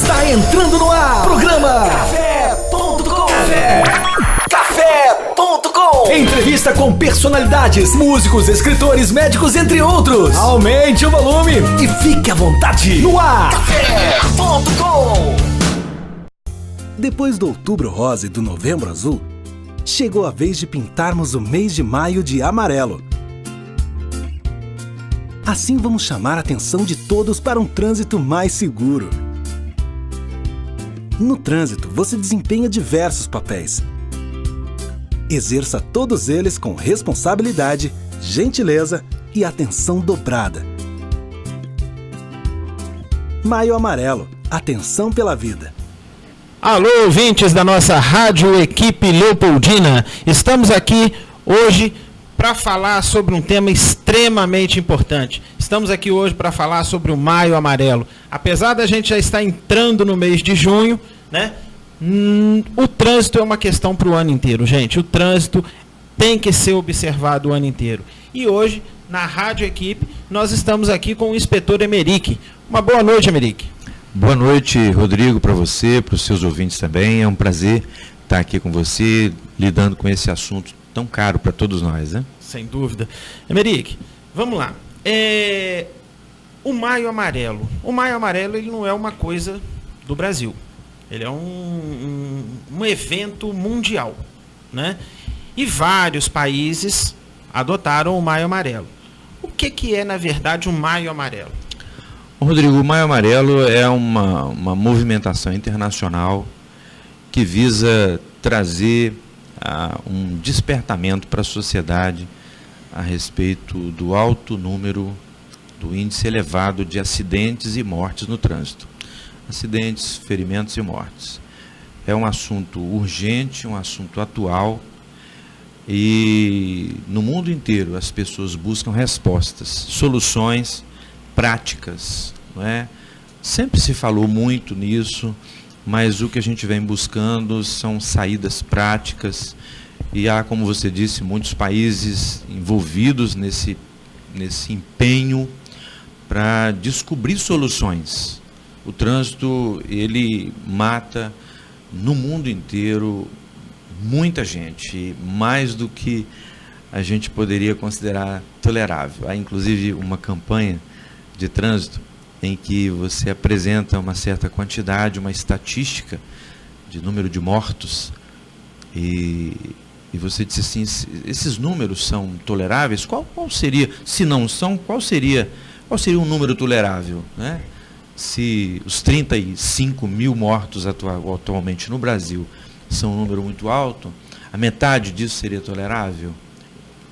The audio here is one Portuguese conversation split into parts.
Está entrando no ar. Programa Café.com. Café.com. Entrevista com personalidades, músicos, escritores, médicos, entre outros. Aumente o volume e fique à vontade. No ar. Café.com. Depois do Outubro Rosa e do Novembro Azul, chegou a vez de pintarmos o mês de maio de amarelo. Assim vamos chamar a atenção de todos para um trânsito mais seguro. No trânsito, você desempenha diversos papéis. Exerça todos eles com responsabilidade, gentileza e atenção dobrada. Maio Amarelo, atenção pela vida. Alô, ouvintes da nossa Rádio Equipe Leopoldina. Estamos aqui hoje para falar sobre um tema extremamente importante. Estamos aqui hoje para falar sobre o Maio Amarelo. Apesar da gente já estar entrando no mês de junho, né? O trânsito é uma questão para o ano inteiro, gente. O trânsito tem que ser observado o ano inteiro. E hoje, na Rádio Equipe, nós estamos aqui com o inspetor Emerick. Uma boa noite, Emerick. Boa noite, Rodrigo, para você, para os seus ouvintes também. É um prazer estar aqui com você, lidando com esse assunto tão caro para todos nós, né? Sem dúvida. Emerick, vamos lá. O Maio Amarelo. O Maio Amarelo, ele não é uma coisa do Brasil. Ele é um evento mundial, né? E vários países adotaram o Maio Amarelo. O que é, na verdade, o Maio Amarelo? Rodrigo, o Maio Amarelo é uma movimentação internacional que visa trazer um despertamento para a sociedade a respeito do alto número, do índice elevado de acidentes e mortes no trânsito. Acidentes, ferimentos e mortes. É um assunto urgente, um assunto atual, e no mundo inteiro as pessoas buscam respostas, soluções práticas, não é? Sempre se falou muito nisso, mas o que a gente vem buscando são saídas práticas, e há, como você disse, muitos países envolvidos nesse empenho para descobrir soluções. O trânsito, ele mata no mundo inteiro muita gente, mais do que a gente poderia considerar tolerável. Há inclusive uma campanha de trânsito em que você apresenta uma certa quantidade, uma estatística de número de mortos, e você disse assim: esses números são toleráveis? Qual seria, se não são, qual seria um número tolerável, né? Se os 35 mil mortos atualmente no Brasil são um número muito alto, a metade disso seria tolerável?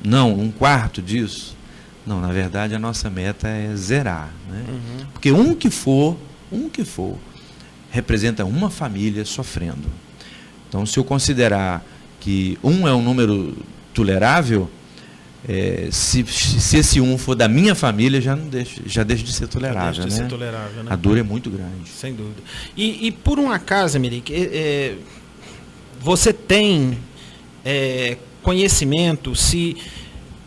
Não, um quarto disso? Não, na verdade a nossa meta é zerar, né? Porque um que for, representa uma família sofrendo. Então, se eu considerar que um é um número tolerável, se esse um for da minha família, já deixa de ser tolerável, né? Ser tolerável, né? A dor é muito grande. Sem dúvida. E por um acaso, Emerick, você tem conhecimento se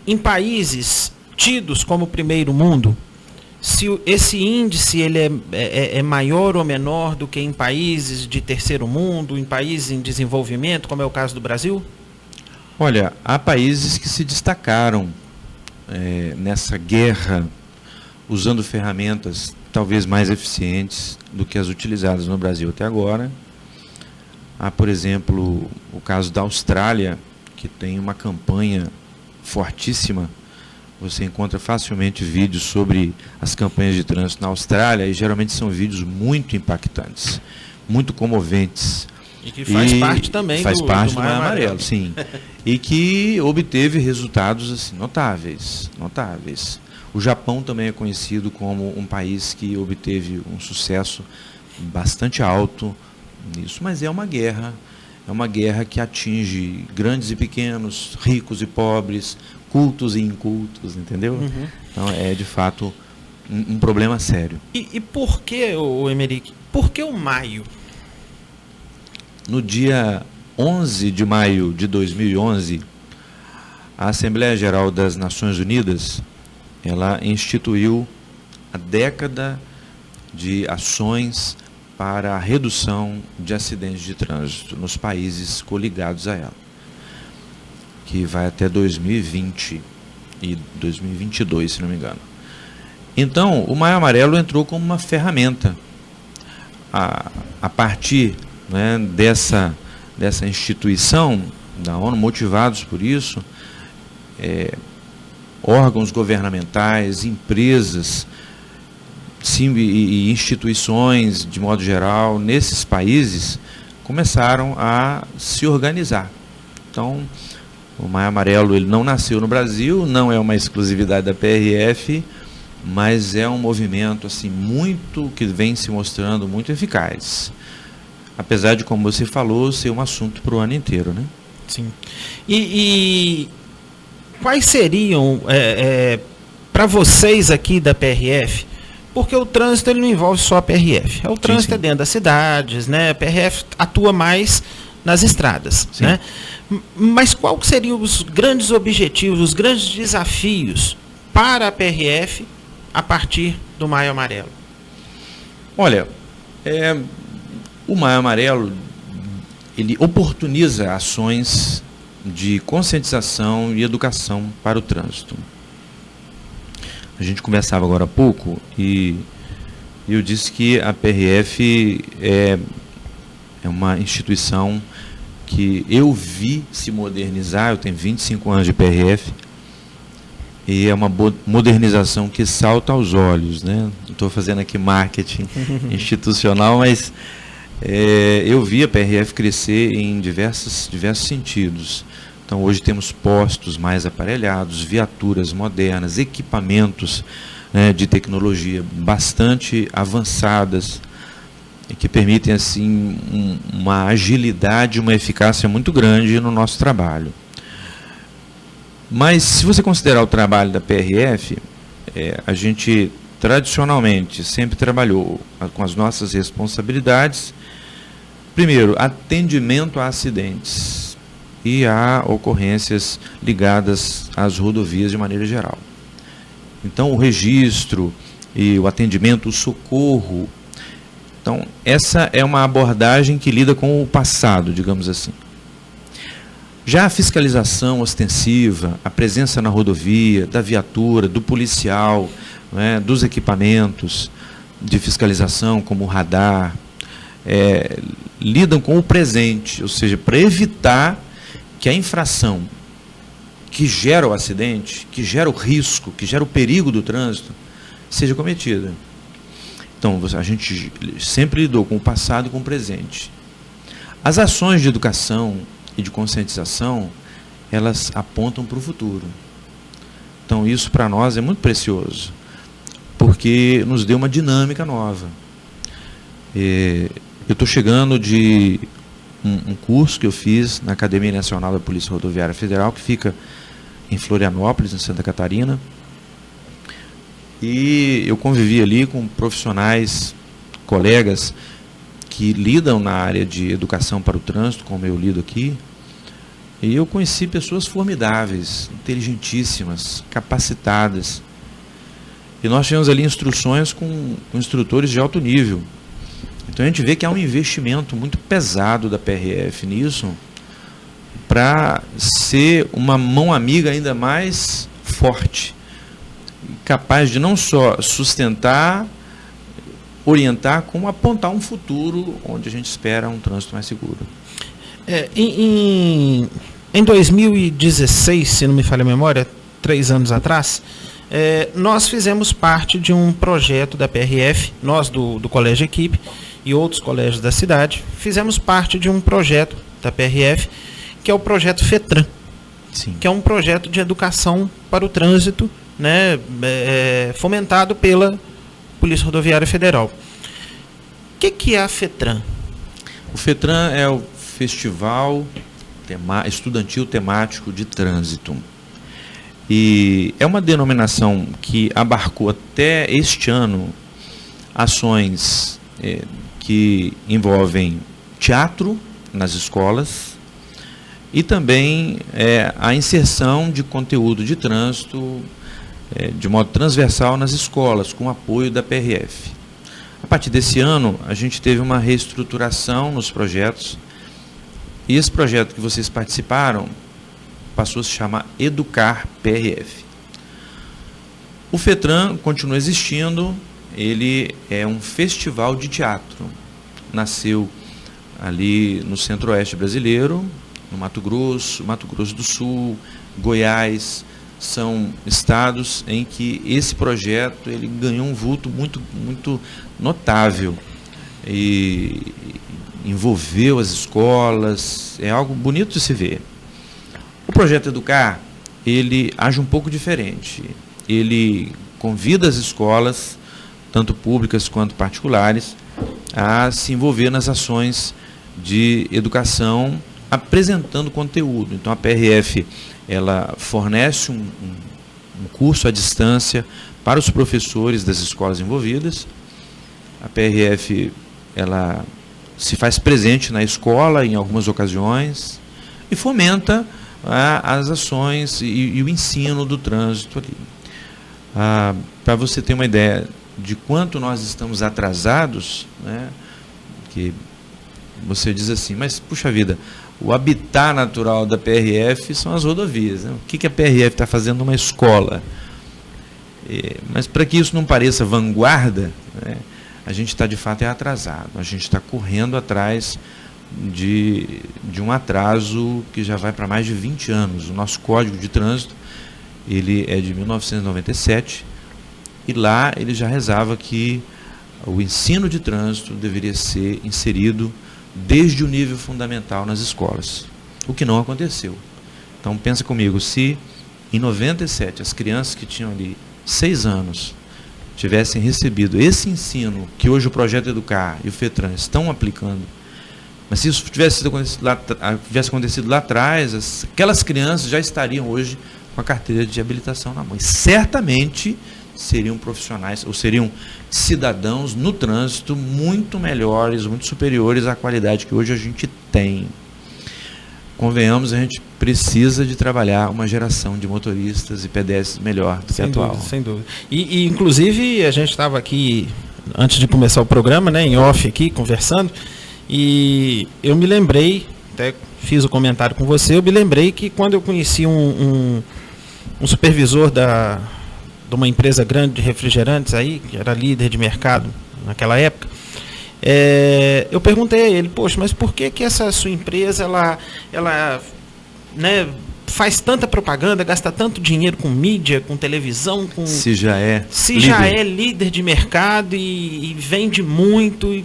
em países tidos como primeiro mundo, se esse índice ele é maior ou menor do que em países de terceiro mundo, em países em desenvolvimento, como é o caso do Brasil? Olha, há países que se destacaram nessa guerra, usando ferramentas talvez mais eficientes do que as utilizadas no Brasil até agora. Há, por exemplo, o caso da Austrália, que tem uma campanha fortíssima. Você encontra facilmente vídeos sobre as campanhas de trânsito na Austrália, e geralmente são vídeos muito impactantes, muito comoventes. E que faz parte também do Maio Amarelo. Sim. E que obteve resultados assim, notáveis. O Japão também é conhecido como um país que obteve um sucesso bastante alto nisso, mas é uma guerra que atinge grandes e pequenos, ricos e pobres, cultos e incultos, entendeu? Então é de fato um problema sério. E por que, Emerick, por que o maio? No dia 11 de maio de 2011, a Assembleia Geral das Nações Unidas, ela instituiu a década de ações para a redução de acidentes de trânsito nos países coligados a ela, que vai até 2020 e 2022, se não me engano. Então, o Maio Amarelo entrou como uma ferramenta a partir, né, dessa instituição da ONU, motivados por isso, órgãos governamentais, empresas, sim, e instituições, de modo geral, nesses países, começaram a se organizar. Então, o Maio Amarelo, ele não nasceu no Brasil, não é uma exclusividade da PRF, mas é um movimento assim, muito, que vem se mostrando muito eficaz. Apesar de, como você falou, ser um assunto para o ano inteiro, né? Sim. E quais seriam, para vocês aqui da PRF, porque o trânsito ele não envolve só a PRF, o trânsito sim. É dentro das cidades, né? A PRF atua mais nas estradas, sim. Né? Mas quais seriam os grandes objetivos, os grandes desafios para a PRF a partir do Maio Amarelo? Olha, o Maio Amarelo, ele oportuniza ações de conscientização e educação para o trânsito. A gente conversava agora há pouco e eu disse que a PRF é uma instituição que eu vi se modernizar. Eu tenho 25 anos de PRF e é uma modernização que salta aos olhos, né? Estou fazendo aqui marketing institucional, mas eu vi a PRF crescer em diversos sentidos. Então, hoje temos postos mais aparelhados, viaturas modernas, equipamentos, né, de tecnologia bastante avançadas, que permitem assim, uma agilidade, uma eficácia muito grande no nosso trabalho. Mas, se você considerar o trabalho da PRF, a gente tradicionalmente sempre trabalhou com as nossas responsabilidades. Primeiro, atendimento a acidentes e a ocorrências ligadas às rodovias de maneira geral. Então, o registro e o atendimento, o socorro. Então, essa é uma abordagem que lida com o passado, digamos assim. Já a fiscalização ostensiva, a presença na rodovia, da viatura, do policial, né, dos equipamentos de fiscalização, como o radar, lidam com o presente, ou seja, para evitar que a infração que gera o acidente, que gera o risco, que gera o perigo do trânsito, seja cometida. Então, a gente sempre lidou com o passado e com o presente. As ações de educação e de conscientização, elas apontam para o futuro. Então, isso para nós é muito precioso, porque nos deu uma dinâmica nova. Eu estou chegando de um curso que eu fiz na Academia Nacional da Polícia Rodoviária Federal, que fica em Florianópolis, em Santa Catarina. E eu convivi ali com profissionais, colegas, que lidam na área de educação para o trânsito, como eu lido aqui. E eu conheci pessoas formidáveis, inteligentíssimas, capacitadas. E nós tivemos ali instruções com instrutores de alto nível. Então a gente vê que há um investimento muito pesado da PRF nisso, para ser uma mão amiga ainda mais forte, capaz de não só sustentar, orientar, como apontar um futuro onde a gente espera um trânsito mais seguro. Em 2016, se não me falha a memória, 3 anos atrás, nós fizemos parte de um projeto da PRF, nós do Colégio Equipe e outros colégios da cidade, fizemos parte de um projeto da PRF, que é o projeto FETRAN, sim, que é um projeto de educação para o trânsito, né, fomentado pela Polícia Rodoviária Federal. O que é a FETRAN? O FETRAN é o Festival Estudantil Temático de Trânsito. E é uma denominação que abarcou até este ano ações que envolvem teatro nas escolas e também a inserção de conteúdo de trânsito de modo transversal nas escolas, com apoio da PRF. A partir desse ano, a gente teve uma reestruturação nos projetos, e esse projeto que vocês participaram passou a se chamar Educar PRF. O FETRAN continua existindo, ele é um festival de teatro. Nasceu ali no centro-oeste brasileiro, no Mato Grosso do Sul, Goiás, são estados em que esse projeto ele ganhou um vulto muito, muito notável e envolveu as escolas, é algo bonito de se ver. O projeto Educar, ele age um pouco diferente, ele convida as escolas, tanto públicas quanto particulares, a se envolver nas ações de educação, apresentando conteúdo. Então a PRF ela fornece um curso à distância para os professores das escolas envolvidas. A PRF ela se faz presente na escola em algumas ocasiões e fomenta as ações e o ensino do trânsito ali. Para você ter uma ideia de quanto nós estamos atrasados, né, que você diz assim, mas puxa vida, o habitat natural da PRF são as rodovias, né? O que a PRF está fazendo numa escola? Mas para que isso não pareça vanguarda, né, a gente está de fato atrasado, a gente está correndo atrás de um atraso que já vai para mais de 20 anos. O nosso Código de Trânsito ele é de 1997 e lá ele já rezava que o ensino de trânsito deveria ser inserido desde o nível fundamental nas escolas, o que não aconteceu. Então pensa comigo, se em 97 as crianças que tinham ali 6 anos tivessem recebido esse ensino que hoje o Projeto Educar e o FETRAN estão aplicando, mas se isso tivesse acontecido lá atrás, aquelas crianças já estariam hoje com a carteira de habilitação na mão. E certamente seriam profissionais, ou seriam cidadãos no trânsito muito melhores, muito superiores à qualidade que hoje a gente tem. Convenhamos, a gente precisa de trabalhar uma geração de motoristas e pedestres melhor do que a atual. Sem dúvida. E inclusive, a gente estava aqui, antes de começar o programa, né, em off aqui, conversando, e eu me lembrei, até fiz o comentário com você, eu me lembrei que quando eu conheci um supervisor de uma empresa grande de refrigerantes aí, que era líder de mercado naquela época, eu perguntei a ele, poxa, mas por que essa sua empresa, ela né, faz tanta propaganda, gasta tanto dinheiro com mídia, com televisão, se já é líder de mercado e vende muito,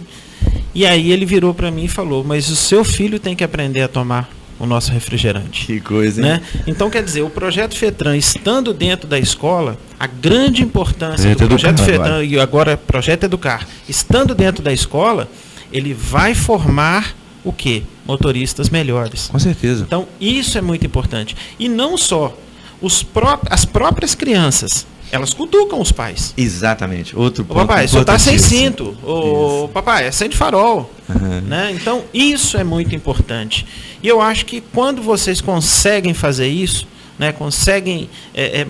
e aí ele virou para mim e falou, mas o seu filho tem que aprender a tomar o nosso refrigerante. Que coisa, hein? Né? Então, quer dizer, o projeto FETRAN estando dentro da escola, a grande importância do projeto FETRAN e agora projeto Educar, estando dentro da escola, ele vai formar o quê? Motoristas melhores. Com certeza. Então, isso é muito importante. E não só, as próprias crianças, elas cutucam os pais. Exatamente. Outro ponto. Papai, só está sem cinto. Papai, acende farol. Uhum. Né? Então, isso é muito importante. E eu acho que quando vocês conseguem fazer isso, né, conseguem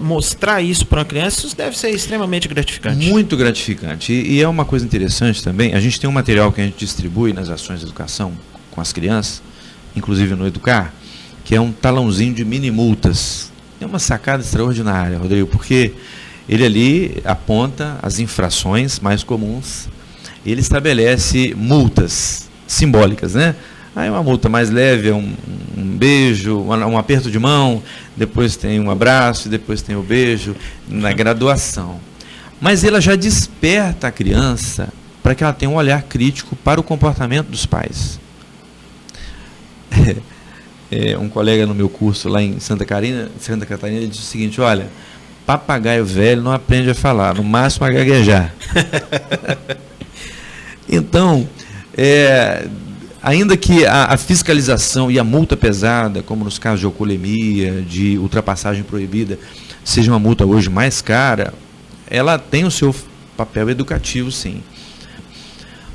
mostrar isso para uma criança, isso deve ser extremamente gratificante. Muito gratificante. E é uma coisa interessante também, a gente tem um material que a gente distribui nas ações de educação com as crianças, inclusive no Educar, que é um talãozinho de mini multas. É uma sacada extraordinária, Rodrigo, porque ele ali aponta as infrações mais comuns, ele estabelece multas simbólicas, né? Aí uma multa mais leve é um beijo, um aperto de mão, depois tem um abraço, depois tem o beijo, na graduação. Mas ela já desperta a criança para que ela tenha um olhar crítico para o comportamento dos pais. Um colega no meu curso lá em Santa Catarina, ele disse o seguinte, olha, papagaio velho não aprende a falar, no máximo a gaguejar. Então, ainda que a fiscalização e a multa pesada, como nos casos de alcoolemia, de ultrapassagem proibida, seja uma multa hoje mais cara, ela tem o seu papel educativo, sim.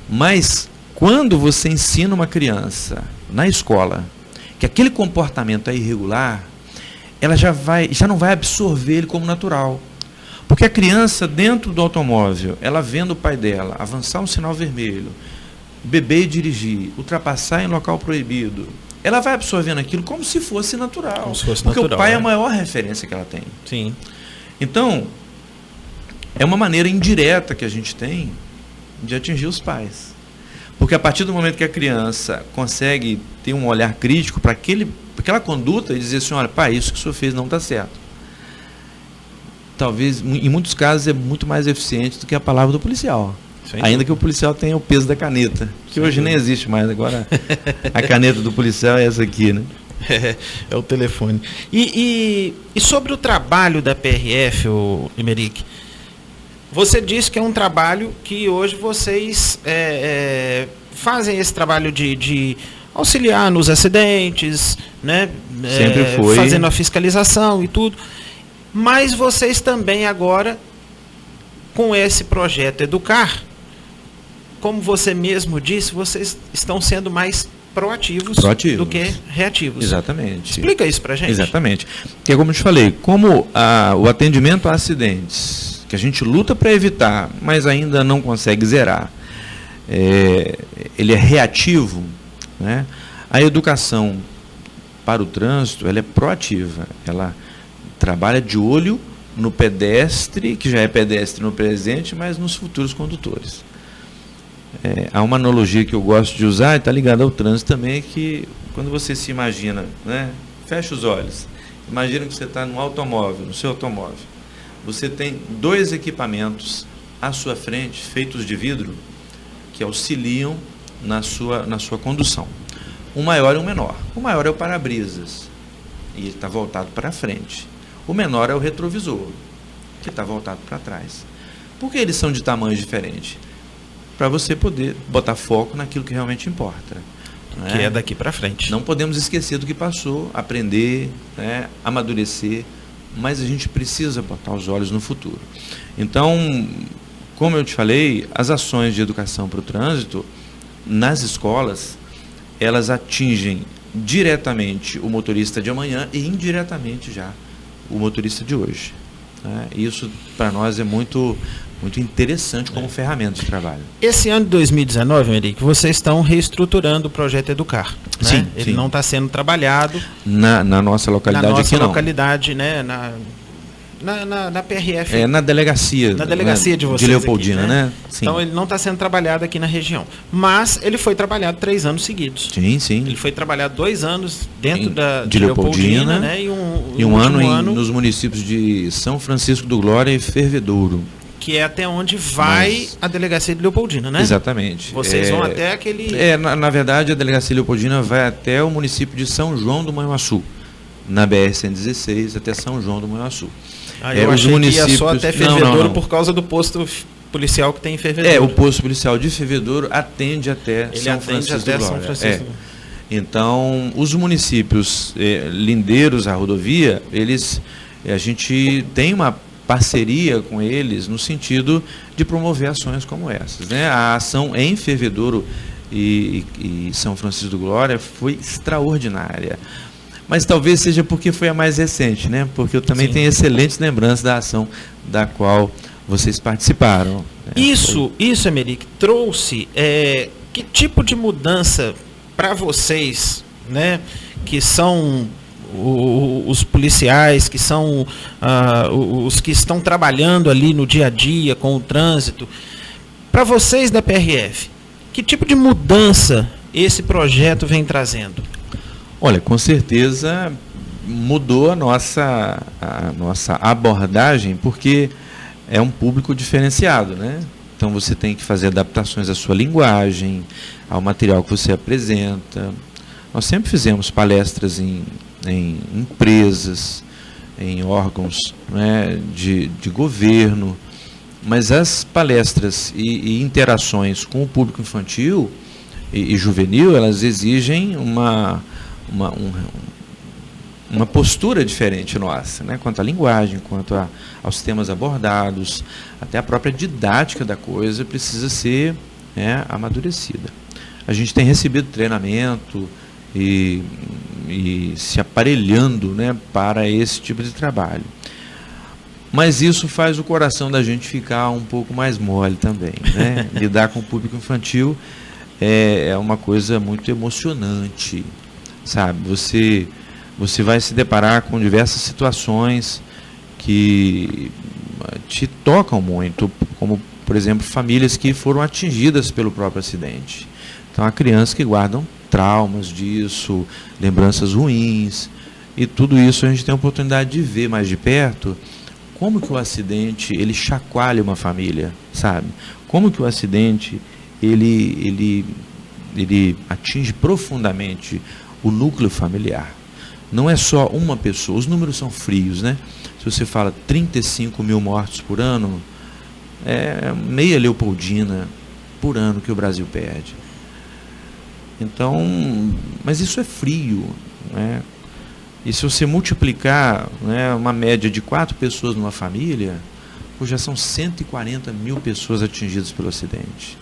Mas, quando você ensina uma criança na escola que aquele comportamento é irregular, ela já não vai absorver ele como natural. Porque a criança dentro do automóvel, ela vendo o pai dela avançar um sinal vermelho, beber e dirigir, ultrapassar em local proibido, ela vai absorvendo aquilo como se fosse natural. Como se fosse porque natural, o pai é né? a maior referência que ela tem. Sim. Então, é uma maneira indireta que a gente tem de atingir os pais. Porque a partir do momento que a criança consegue ter um olhar crítico para aquela conduta e dizer assim, olha, pai, isso que o senhor fez não está certo. Talvez, em muitos casos, é muito mais eficiente do que a palavra do policial. Ainda que o policial tenha o peso da caneta, que hoje nem existe mais. Agora, a caneta do policial é essa aqui, né? É o telefone. E sobre o trabalho da PRF, Emeric, você disse que é um trabalho que hoje vocês fazem esse trabalho de auxiliar nos acidentes, né? Sempre foi. Fazendo a fiscalização e tudo. Mas vocês também agora, com esse projeto Educar, como você mesmo disse, vocês estão sendo mais proativos do que reativos. Exatamente. Explica isso pra gente. Exatamente. Porque, como eu te falei, como o atendimento a acidentes, que a gente luta para evitar, mas ainda não consegue zerar, ele é reativo, né? A educação para o trânsito, ela é proativa. Ela trabalha de olho no pedestre, que já é pedestre no presente, mas nos futuros condutores. Há uma analogia que eu gosto de usar, e está ligada ao trânsito também, que quando você se imagina, né, fecha os olhos, imagina que você está no automóvel, no seu automóvel, você tem 2 equipamentos à sua frente, feitos de vidro, que auxiliam na sua condução. Um maior e um menor. O maior é o para-brisas, e ele está voltado para frente. O menor é o retrovisor, que está voltado para trás. Por que eles são de tamanhos diferentes? Para você poder botar foco naquilo que realmente importa. Que é daqui para frente. Não podemos esquecer do que passou, aprender, né, amadurecer, mas a gente precisa botar os olhos no futuro. Então, como eu te falei, as ações de educação para o trânsito, nas escolas, elas atingem diretamente o motorista de amanhã e indiretamente já o motorista de hoje. Né? Isso, para nós, é muito interessante como ferramenta de trabalho. Esse ano de 2019, Emeric, vocês estão reestruturando o projeto Educar. Né? Sim, ele não está sendo trabalhado na nossa localidade aqui, não. Na nossa localidade, né? Na PRF. Na delegacia. Na delegacia, né, de vocês de Leopoldina, aqui, né? Sim. Então ele não está sendo trabalhado aqui na região. Mas ele foi trabalhado 3 anos seguidos. Sim. Ele foi trabalhado 2 anos dentro de Leopoldina, né? E um ano nos municípios de São Francisco do Glória e Fervedouro. Que é até onde vai a delegacia de Leopoldina, né? Exatamente. Vocês vão até aquele... Na verdade, a delegacia de Leopoldina vai até o município de São João do Manhuaçu, na BR-116 até São João do Manhuaçu. Eu achei que ia só até Fervedouro por causa do posto policial que tem em Fervedouro. O posto policial de Fervedouro atende até São Francisco do Glória. Então, os municípios lindeiros à rodovia, a gente tem uma parceria com eles no sentido de promover ações como essas, né? A ação em Fervedouro e São Francisco do Glória foi extraordinária. Mas talvez seja porque foi a mais recente, né? Porque eu também tenho excelentes lembranças da ação da qual vocês participaram. Isso, Emeric, trouxe que tipo de mudança para vocês, né? Que são os policiais, que são os que estão trabalhando ali no dia a dia com o trânsito, para vocês da PRF, que tipo de mudança esse projeto vem trazendo? Olha, com certeza mudou a nossa abordagem, porque é um público diferenciado, né? Então você tem que fazer adaptações à sua linguagem, ao material que você apresenta. Nós sempre fizemos palestras em empresas, em órgãos, né, de governo, mas as palestras e interações com o público infantil e juvenil, elas exigem uma postura diferente nossa, né, quanto à linguagem, quanto aos temas abordados, até a própria didática da coisa precisa ser, né, amadurecida. A gente tem recebido treinamento e se aparelhando, né, para esse tipo de trabalho. Mas isso faz o coração da gente ficar um pouco mais mole também, né? Lidar com o público infantil é uma coisa muito emocionante, sabe? Você vai se deparar com diversas situações que te tocam muito, como, por exemplo, famílias que foram atingidas pelo próprio acidente. Então, há crianças que guardam traumas disso, lembranças ruins, e tudo isso a gente tem a oportunidade de ver mais de perto como que o acidente, ele chacoalha uma família, sabe? Como que o acidente, ele atinge profundamente o núcleo familiar. Não é só uma pessoa, os números são frios, né? Se você fala 35 mil mortos por ano, é meia Leopoldina por ano que o Brasil perde. Então, mas isso é frio, né? E se você multiplicar, né, uma média de 4 pessoas numa família, já são 140 mil pessoas atingidas pelo acidente.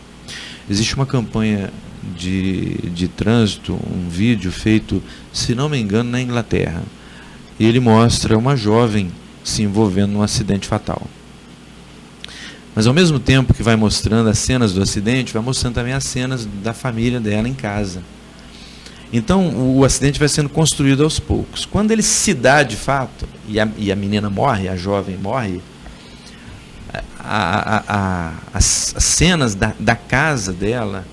Existe uma campanha de trânsito, um vídeo feito, se não me engano, na Inglaterra. E ele mostra uma jovem se envolvendo num acidente fatal. Mas ao mesmo tempo que vai mostrando as cenas do acidente, vai mostrando também as cenas da família dela em casa. Então o acidente vai sendo construído aos poucos. Quando ele se dá de fato, e a menina morre, a jovem morre, as cenas da casa dela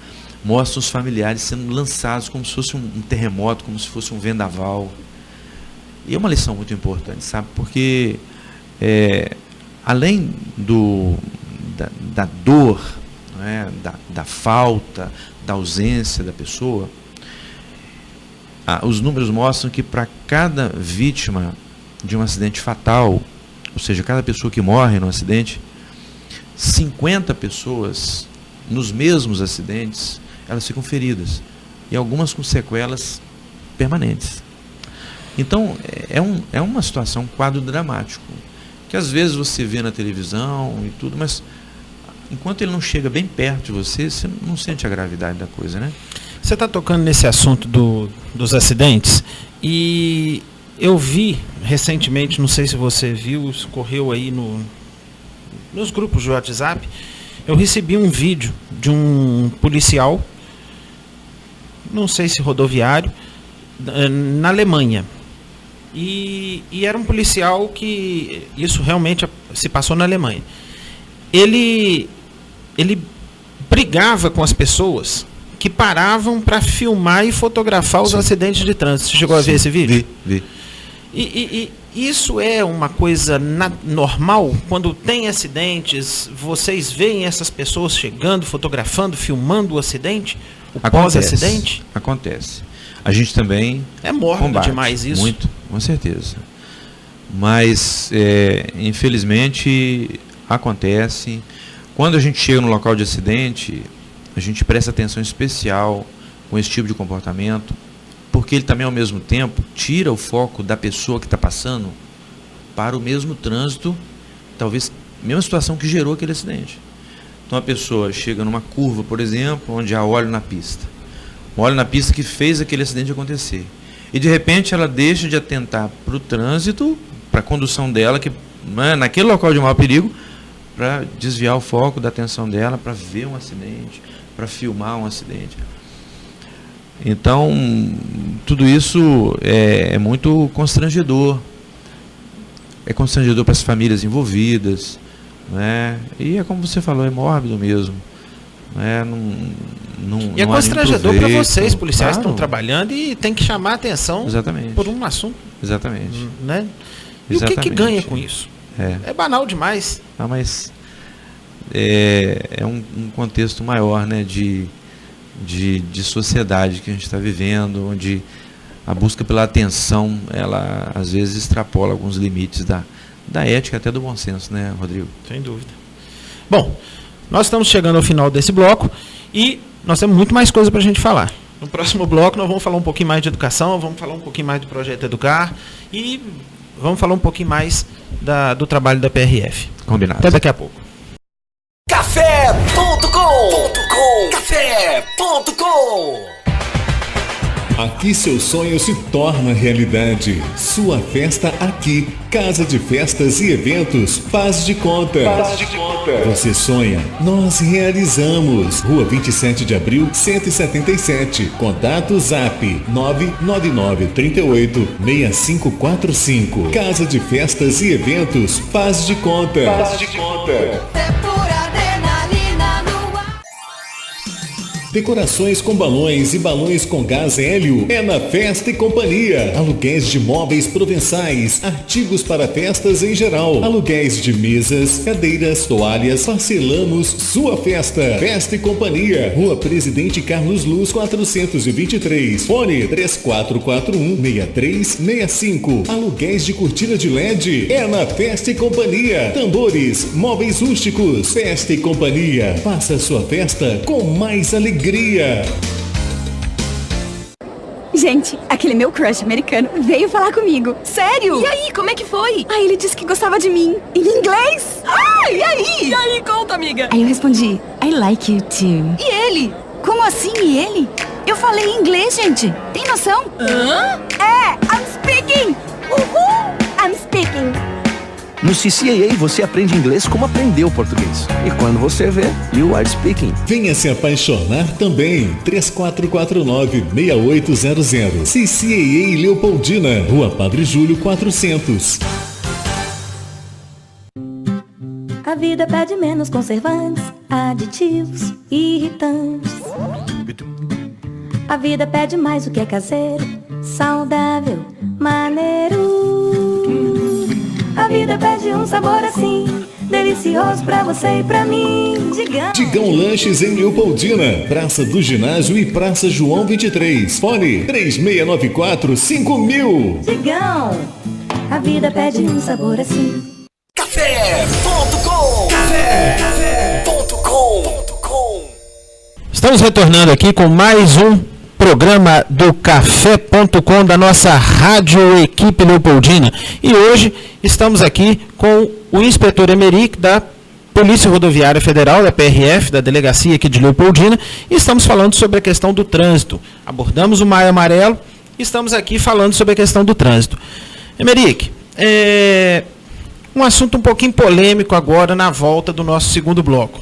mostram os familiares sendo lançados como se fosse um terremoto, como se fosse um vendaval. E é uma lição muito importante, sabe? Porque além da dor, né, da falta, da ausência da pessoa, os números mostram que para cada vítima de um acidente fatal, ou seja, cada pessoa que morre no acidente, 50 pessoas nos mesmos acidentes, elas ficam feridas, e algumas com sequelas permanentes. Então, é uma situação, um quadro dramático, que às vezes você vê na televisão e tudo, mas enquanto ele não chega bem perto de você, você não sente a gravidade da coisa, né? Você está tocando nesse assunto dos acidentes, e eu vi recentemente, não sei se você viu, correu aí nos grupos de WhatsApp, eu recebi um vídeo de um policial, não sei se rodoviário, na Alemanha. E era um policial que, isso realmente se passou na Alemanha. Ele brigava com as pessoas que paravam para filmar e fotografar os acidentes de trânsito. Você chegou a ver esse vídeo? Vi. E isso é uma coisa normal? Quando tem acidentes, vocês veem essas pessoas chegando, fotografando, filmando o acidente? O pós-acidente? Acontece. A gente também é mórbido combate demais isso. Muito, com certeza. Mas, infelizmente, acontece. Quando a gente chega no local de acidente, a gente presta atenção especial com esse tipo de comportamento, porque ele também, ao mesmo tempo, tira o foco da pessoa que está passando para o mesmo trânsito, talvez a mesma situação que gerou aquele acidente. Então a pessoa chega numa curva, por exemplo, onde há óleo na pista. Um óleo na pista que fez aquele acidente acontecer. E de repente ela deixa de atentar para o trânsito, para a condução dela, que naquele local de maior perigo, para desviar o foco da atenção dela, para ver um acidente, para filmar um acidente. Então, tudo isso é muito constrangedor. É constrangedor para as famílias envolvidas, né? E é como você falou, é mórbido mesmo. E é constrangedor para vocês, policiais, que estão claro, trabalhando e tem que chamar a atenção por um assunto. Exatamente. Né? E o que ganha com isso? É banal demais. Mas é um contexto maior, né, de sociedade que a gente está vivendo, onde a busca pela atenção, ela às vezes extrapola alguns limites da ética, até do bom senso, né, Rodrigo? Sem dúvida. Bom, nós estamos chegando ao final desse bloco e nós temos muito mais coisa para a gente falar. No próximo bloco nós vamos falar um pouquinho mais de educação, vamos falar um pouquinho mais do Projeto Educar e vamos falar um pouquinho mais do trabalho da PRF. Combinado. Até daqui a pouco. Café.com Aqui seu sonho se torna realidade. Sua festa aqui. Casa de Festas e Eventos Faz de Conta. Faz de Conta. Você sonha, nós realizamos. Rua 27 de Abril, 177. Contato Zap 999386545. Casa de Festas e Eventos Faz de Conta. Faz de Conta. Decorações com balões e balões com gás hélio é na Festa e Companhia. Aluguéis de móveis provençais, artigos para festas em geral, aluguéis de mesas, cadeiras, toalhas, parcelamos sua festa. Festa e Companhia, Rua Presidente Carlos Luz 423, fone 3441-6365. Aluguéis de cortina de LED é na Festa e Companhia. Tambores, móveis rústicos, Festa e Companhia. Faça sua festa com mais alegria. Gente, aquele meu crush americano veio falar comigo. Sério? E aí, como é que foi? Aí ele disse que gostava de mim. Em inglês. Ah, e aí? E aí, conta, amiga. Aí eu respondi, I like you too. E ele? Como assim, e ele? Eu falei em inglês, gente. Tem noção? Hã? É, I'm speaking. Uhul, I'm speaking. No CCAA você aprende inglês como aprendeu português. E quando você vê, you are speaking. Venha se apaixonar também. 3449-6800. CCAA Leopoldina, Rua Padre Júlio 400. A vida pede menos conservantes, aditivos, irritantes. A vida pede mais o que é caseiro, saudável, maneiro. A vida pede um sabor assim, delicioso pra você e pra mim. Digão Lanches em Leopoldina, Praça do Ginásio e Praça João 23. Fone 3694-5000. Digão, a vida pede um sabor assim. Café.com. Café.com. Estamos retornando aqui com mais um programa do Café.com da nossa Rádio Equipe Leopoldina. E hoje estamos aqui com o inspetor Emerick da Polícia Rodoviária Federal, da PRF, da delegacia aqui de Leopoldina, e estamos falando sobre a questão do trânsito. Abordamos o Maio Amarelo e estamos aqui falando sobre a questão do trânsito. Emerick, um assunto um pouquinho polêmico agora na volta do nosso segundo bloco.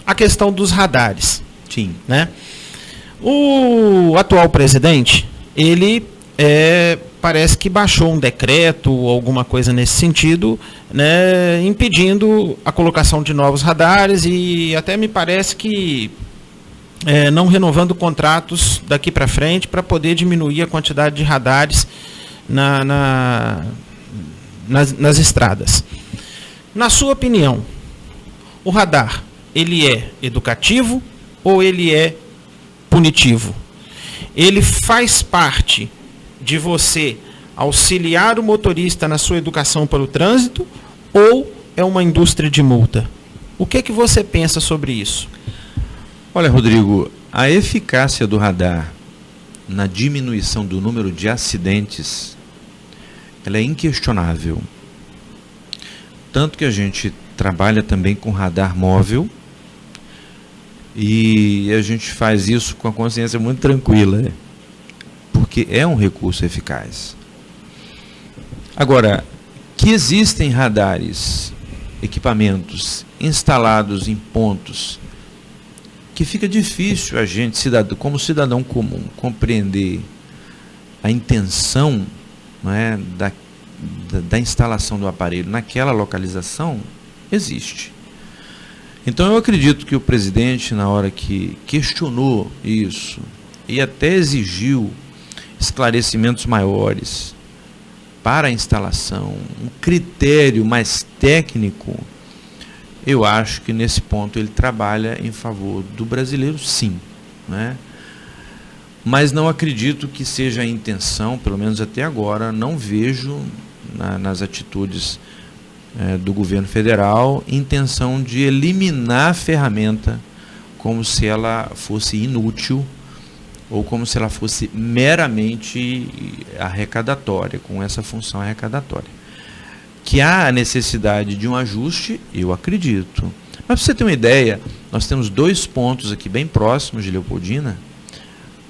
A questão dos radares. Sim. Né? O atual presidente, ele parece que baixou um decreto ou alguma coisa nesse sentido, né, impedindo a colocação de novos radares e até me parece que não renovando contratos daqui para frente para poder diminuir a quantidade de radares nas estradas. Na sua opinião, o radar, ele é educativo ou ele é punitivo? Ele faz parte de você auxiliar o motorista na sua educação para o trânsito ou é uma indústria de multa? O que é que você pensa sobre isso? Olha, Rodrigo, a eficácia do radar na diminuição do número de acidentes, ela é inquestionável. Tanto que a gente trabalha também com radar móvel e a gente faz isso com a consciência muito tranquila, porque é um recurso eficaz. Agora, que existem radares, equipamentos instalados em pontos que fica difícil a gente, como cidadão comum, compreender a intenção, não é, da instalação do aparelho naquela localização, existe. Então eu acredito que o presidente, na hora que questionou isso e até exigiu esclarecimentos maiores para a instalação, um critério mais técnico, eu acho que nesse ponto ele trabalha em favor do brasileiro, sim, né? Mas não acredito que seja a intenção, pelo menos até agora, não vejo nas atitudes do governo federal intenção de eliminar a ferramenta como se ela fosse inútil ou como se ela fosse meramente arrecadatória, com essa função arrecadatória. Que há a necessidade de um ajuste, eu acredito. Mas para você ter uma ideia, nós temos 2 pontos aqui bem próximos de Leopoldina,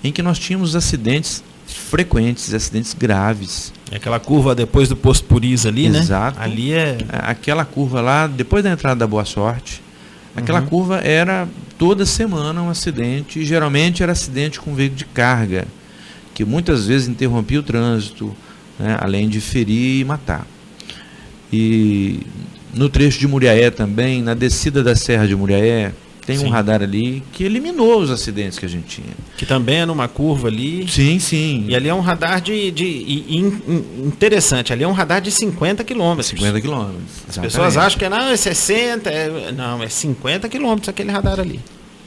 em que nós tínhamos acidentes frequentes, acidentes graves. É aquela curva depois do posto Puriza ali, Exato. né? Ali é... Aquela curva lá, depois da entrada da Boa Sorte, aquela curva era toda semana um acidente, e geralmente era acidente com veículo de carga, que muitas vezes interrompia o trânsito, né, além de ferir e matar. E no trecho de Muriaé também, na descida da Serra de Muriaé, tem um radar ali que eliminou os acidentes que a gente tinha. Que também é numa curva ali. Sim, sim. E ali é um radar interessante, ali é um radar de 50 quilômetros. 50 quilômetros. As pessoas acham que é 60, não, é 50 quilômetros aquele radar ali.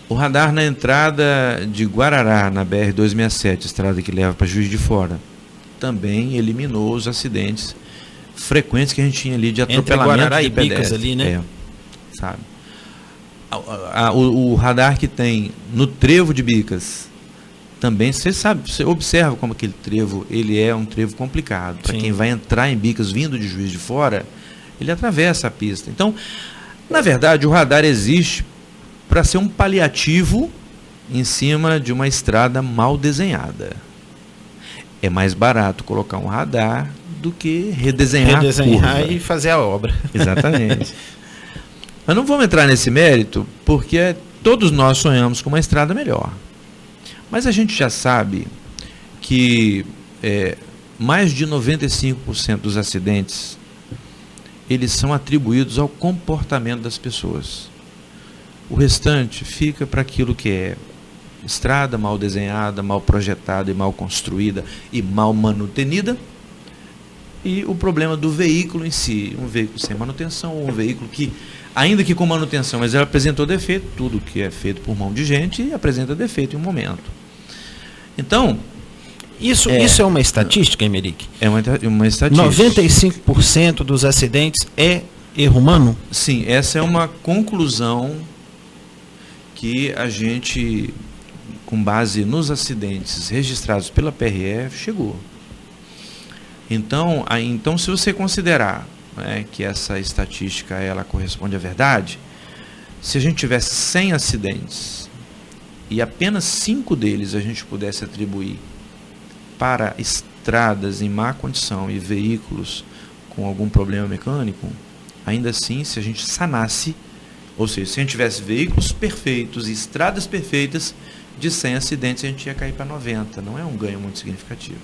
O radar na entrada de Guarará, na BR-267, estrada que leva para Juiz de Fora, também eliminou os acidentes frequentes que a gente tinha ali de atropelamento entre Guarará de e Bicas pedestre. ali, né? Sabe? O radar que tem no trevo de Bicas, também, você observa como aquele trevo, ele é um trevo complicado. Para quem vai entrar em Bicas vindo de Juiz de Fora, ele atravessa a pista. Então, na verdade, o radar existe para ser um paliativo em cima de uma estrada mal desenhada. É mais barato colocar um radar do que redesenhar a curva. E fazer a obra. Exatamente. Mas não vamos entrar nesse mérito, porque todos nós sonhamos com uma estrada melhor. Mas a gente já sabe que mais de 95% dos acidentes, eles são atribuídos ao comportamento das pessoas. O restante fica para aquilo que é estrada mal desenhada, mal projetada e mal construída e mal manutenida. E o problema do veículo em si, um veículo sem manutenção, ou um veículo que, ainda que com manutenção, mas ele apresentou defeito, tudo que é feito por mão de gente apresenta defeito em um momento. Então, isso é uma estatística, Emerick? É uma estatística. 95% dos acidentes é erro humano? Sim, essa é uma conclusão que a gente, com base nos acidentes registrados pela PRF, chegou. Então, se você considerar, né, que essa estatística ela corresponde à verdade, se a gente tivesse 100 acidentes e apenas 5 deles a gente pudesse atribuir para estradas em má condição e veículos com algum problema mecânico, ainda assim, se a gente sanasse, ou seja, se a gente tivesse veículos perfeitos e estradas perfeitas, de 100 acidentes a gente ia cair para 90. Não é um ganho muito significativo.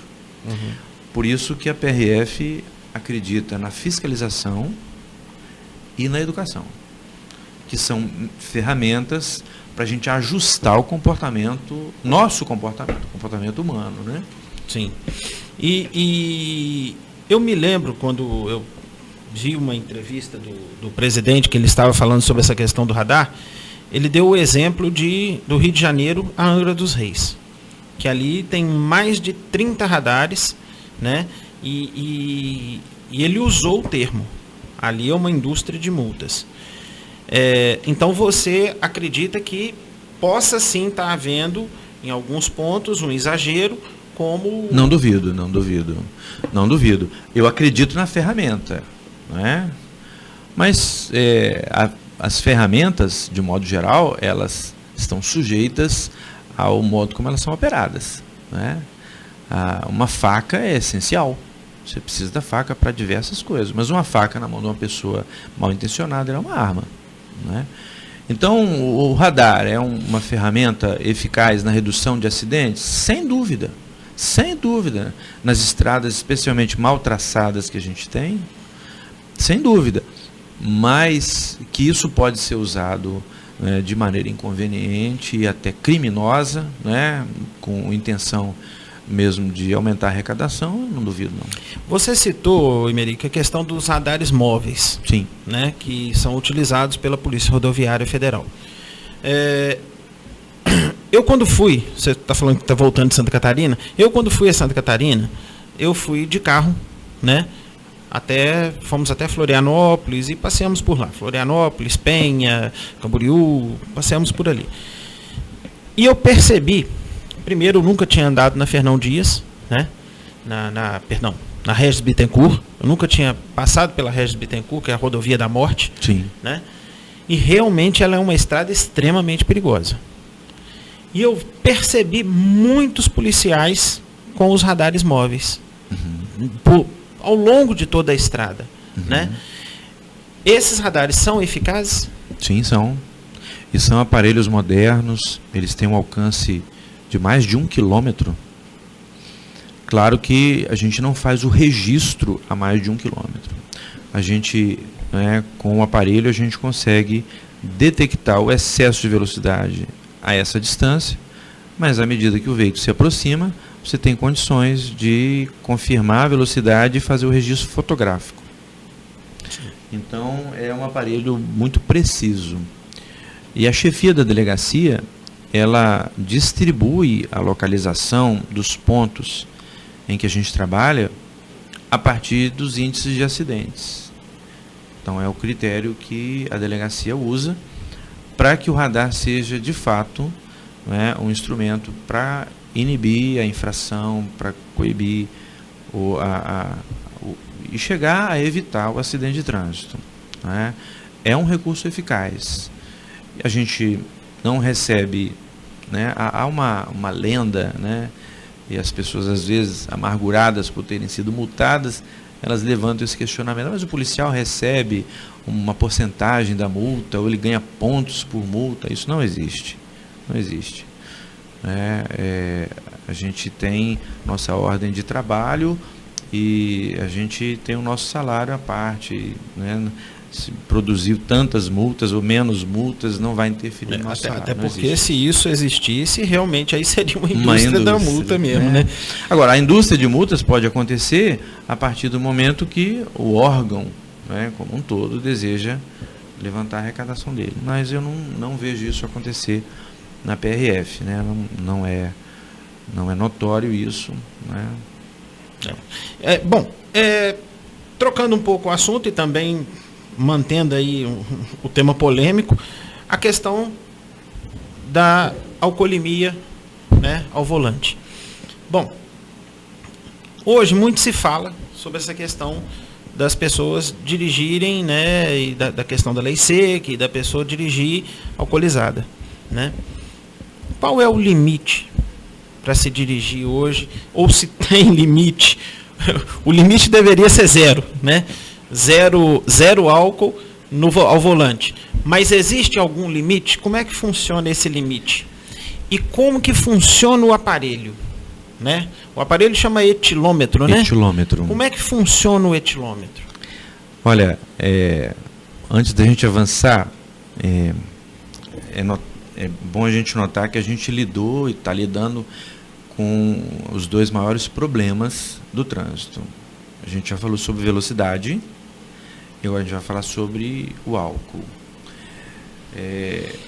Por isso que a PRF acredita na fiscalização e na educação, que são ferramentas para a gente ajustar o comportamento, nosso comportamento, o comportamento humano, né? Sim. E eu me lembro quando eu vi uma entrevista do presidente, que ele estava falando sobre essa questão do radar, ele deu o exemplo do Rio de Janeiro a Angra dos Reis, que ali tem mais de 30 radares, né? E ele usou o termo, ali é uma indústria de multas. Então você acredita que possa sim estar havendo, em alguns pontos, um exagero, como... Não duvido. Eu acredito na ferramenta, né? Mas as ferramentas, de modo geral, elas estão sujeitas ao modo como elas são operadas, né? Uma faca é essencial. Você precisa da faca para diversas coisas, mas uma faca na mão de uma pessoa mal intencionada é uma arma, né? Então, o radar é uma ferramenta eficaz na redução de acidentes? Sem dúvida. Nas estradas especialmente mal traçadas que a gente tem, sem dúvida. Mas que isso pode ser usado, né, de maneira inconveniente e até criminosa, né, com intenção mesmo de aumentar a arrecadação, eu não duvido não. Você citou, Emerick, a questão dos radares móveis. Sim. Né, que são utilizados pela Polícia Rodoviária Federal. Eu quando fui, você está falando que está voltando de Santa Catarina, eu quando fui a Santa Catarina, eu fui de carro, né? Fomos até Florianópolis e passeamos por lá. Florianópolis, Penha, Camboriú, passeamos por ali. E eu percebi, primeiro, eu nunca tinha andado na Fernão Dias, né? Na Regis Bittencourt. Eu nunca tinha passado pela Regis Bittencourt, que é a rodovia da morte. Sim. Né? E realmente ela é uma estrada extremamente perigosa. E eu percebi muitos policiais com os radares móveis ao longo de toda a estrada, né? Esses radares são eficazes? Sim, são. E são aparelhos modernos, eles têm um alcance de mais de 1 quilômetro. Claro que a gente não faz o registro a mais de 1 quilômetro. A gente, com o aparelho, a gente consegue detectar o excesso de velocidade a essa distância, mas à medida que o veículo se aproxima, você tem condições de confirmar a velocidade e fazer o registro fotográfico. Então, é um aparelho muito preciso. E a chefia da delegacia, ela distribui a localização dos pontos em que a gente trabalha a partir dos índices de acidentes. Então, é o critério que a delegacia usa para que o radar seja, de fato, um instrumento para inibir a infração, para coibir e chegar a evitar o acidente de trânsito. É um recurso eficaz. A gente não recebe, há uma lenda, e as pessoas às vezes amarguradas por terem sido multadas, elas levantam esse questionamento: mas o policial recebe uma porcentagem da multa, ou ele ganha pontos por multa? Isso não existe. Não existe. A gente tem nossa ordem de trabalho e a gente tem o nosso salário à parte, Se produziu tantas multas ou menos multas, não vai interferir no nosso salário. Até porque se isso existisse, realmente aí seria uma indústria da multa mesmo, né? Agora, a indústria de multas pode acontecer a partir do momento que o órgão, como um todo, deseja levantar a arrecadação dele. Mas eu não vejo isso acontecer na PRF, não é notório isso, trocando um pouco o assunto e também mantendo aí o tema polêmico, a questão da alcoolemia, ao volante. Bom, hoje muito se fala sobre essa questão das pessoas dirigirem, e da questão da lei seca e da pessoa dirigir alcoolizada, Qual é o limite para se dirigir hoje? Ou se tem limite? O limite deveria ser zero, Zero álcool ao volante. Mas existe algum limite? Como é que funciona esse limite? E como que funciona o aparelho? O aparelho chama etilômetro, Etilômetro. Como é que funciona o etilômetro? Olha, antes da gente avançar, é bom a gente notar que a gente lidou e está lidando com os dois maiores problemas do trânsito. A gente já falou sobre velocidade e agora a gente vai falar sobre o álcool.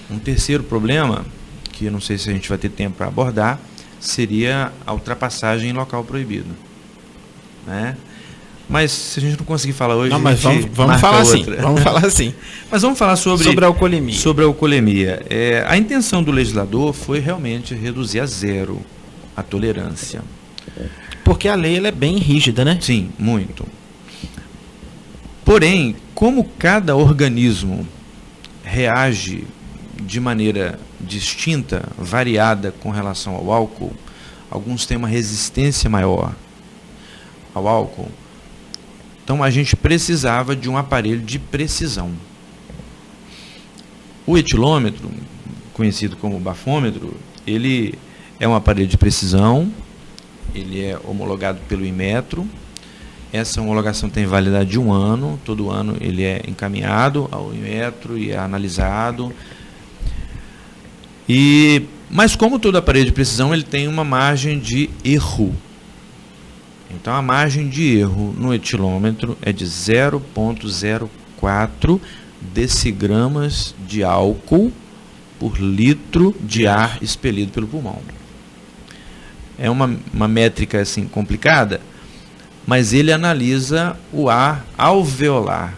Um terceiro problema, que eu não sei se a gente vai ter tempo para abordar, seria a ultrapassagem em local proibido. Mas se a gente não conseguir falar hoje, vamos falar assim. Vamos falar assim. Mas vamos falar sobre a alcoolemia. Sobre a alcoolemia. A intenção do legislador foi realmente reduzir a zero a tolerância. Porque a lei ela é bem rígida, Sim, muito. Porém, como cada organismo reage de maneira distinta, variada com relação ao álcool, alguns têm uma resistência maior ao álcool. Então a gente precisava de um aparelho de precisão. O etilômetro, conhecido como bafômetro, ele é um aparelho de precisão, ele é homologado pelo Inmetro. Essa homologação tem validade de 1 ano, todo ano ele é encaminhado ao Inmetro e é analisado. Mas como todo aparelho de precisão, ele tem uma margem de erro. Então a margem de erro no etilômetro é de 0,04 decigramas de álcool por litro de ar expelido pelo pulmão. É uma métrica assim complicada, mas ele analisa o ar alveolar,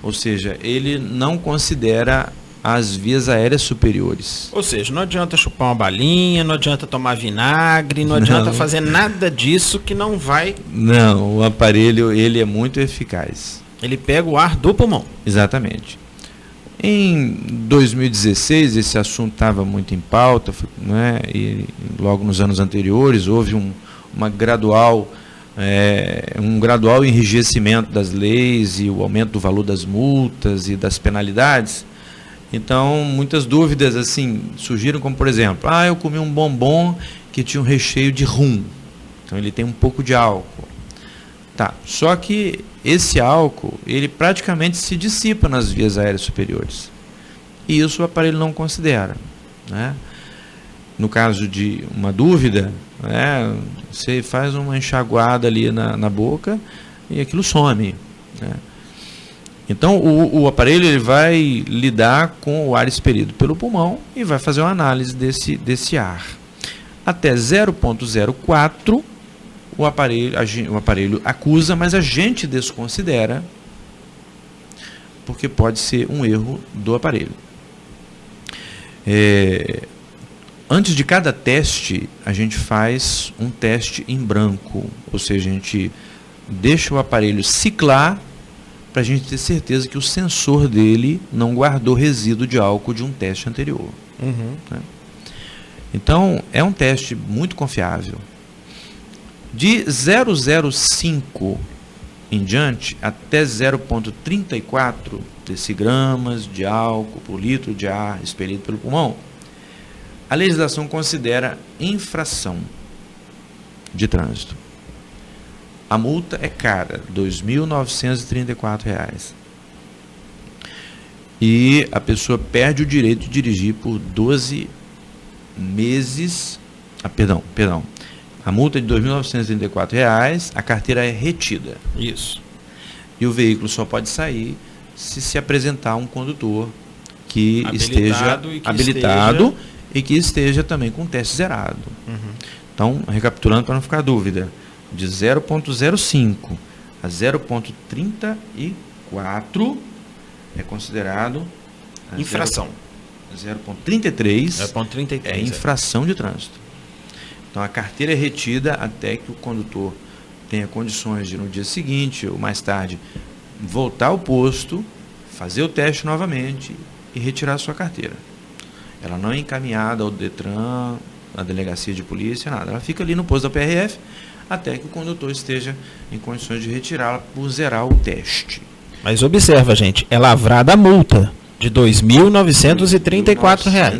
ou seja, ele não considera as vias aéreas superiores. Ou seja, não adianta chupar uma balinha, não adianta tomar vinagre, não adianta fazer nada disso que não vai... Não, o aparelho ele é muito eficaz. Ele pega o ar do pulmão. Exatamente. Em 2016, esse assunto estava muito em pauta, e logo nos anos anteriores houve um um gradual enrijecimento das leis e o aumento do valor das multas e das penalidades. Então, muitas dúvidas assim surgiram, como por exemplo, eu comi um bombom que tinha um recheio de rum, então ele tem um pouco de álcool. Tá, só que esse álcool, ele praticamente se dissipa nas vias aéreas superiores, e isso o aparelho não considera, né? No caso de uma dúvida, né, você faz uma enxaguada ali na boca e aquilo some, né? Então, o aparelho ele vai lidar com o ar expelido pelo pulmão e vai fazer uma análise desse ar. Até 0,04, o aparelho acusa, mas a gente desconsidera, porque pode ser um erro do aparelho. Antes de cada teste, a gente faz um teste em branco, ou seja, a gente deixa o aparelho ciclar, para a gente ter certeza que o sensor dele não guardou resíduo de álcool de um teste anterior. Né? Então, é um teste muito confiável. De 0,05 em diante, até 0,34 decigramas de álcool por litro de ar expelido pelo pulmão, a legislação considera infração de trânsito. A multa é cara, R$ 2.934. E a pessoa perde o direito de dirigir por 12 meses. Perdão. A multa é de R$ 2.934, a carteira é retida. Isso. E o veículo só pode sair se apresentar um condutor que esteja habilitado e que esteja também com o teste zerado. Então, recapitulando para não ficar dúvida, de 0,05 a 0,34 é considerado infração. 0,33 é infração de trânsito. Então a carteira é retida até que o condutor tenha condições de no dia seguinte ou mais tarde voltar ao posto, fazer o teste novamente e retirar a sua carteira. Ela não é encaminhada ao Detran, à delegacia de polícia, nada. Ela fica ali no posto da PRF até que o condutor esteja em condições de retirá-la por zerar o teste. Mas observa, gente, é lavrada a multa de R$ 2.934. R$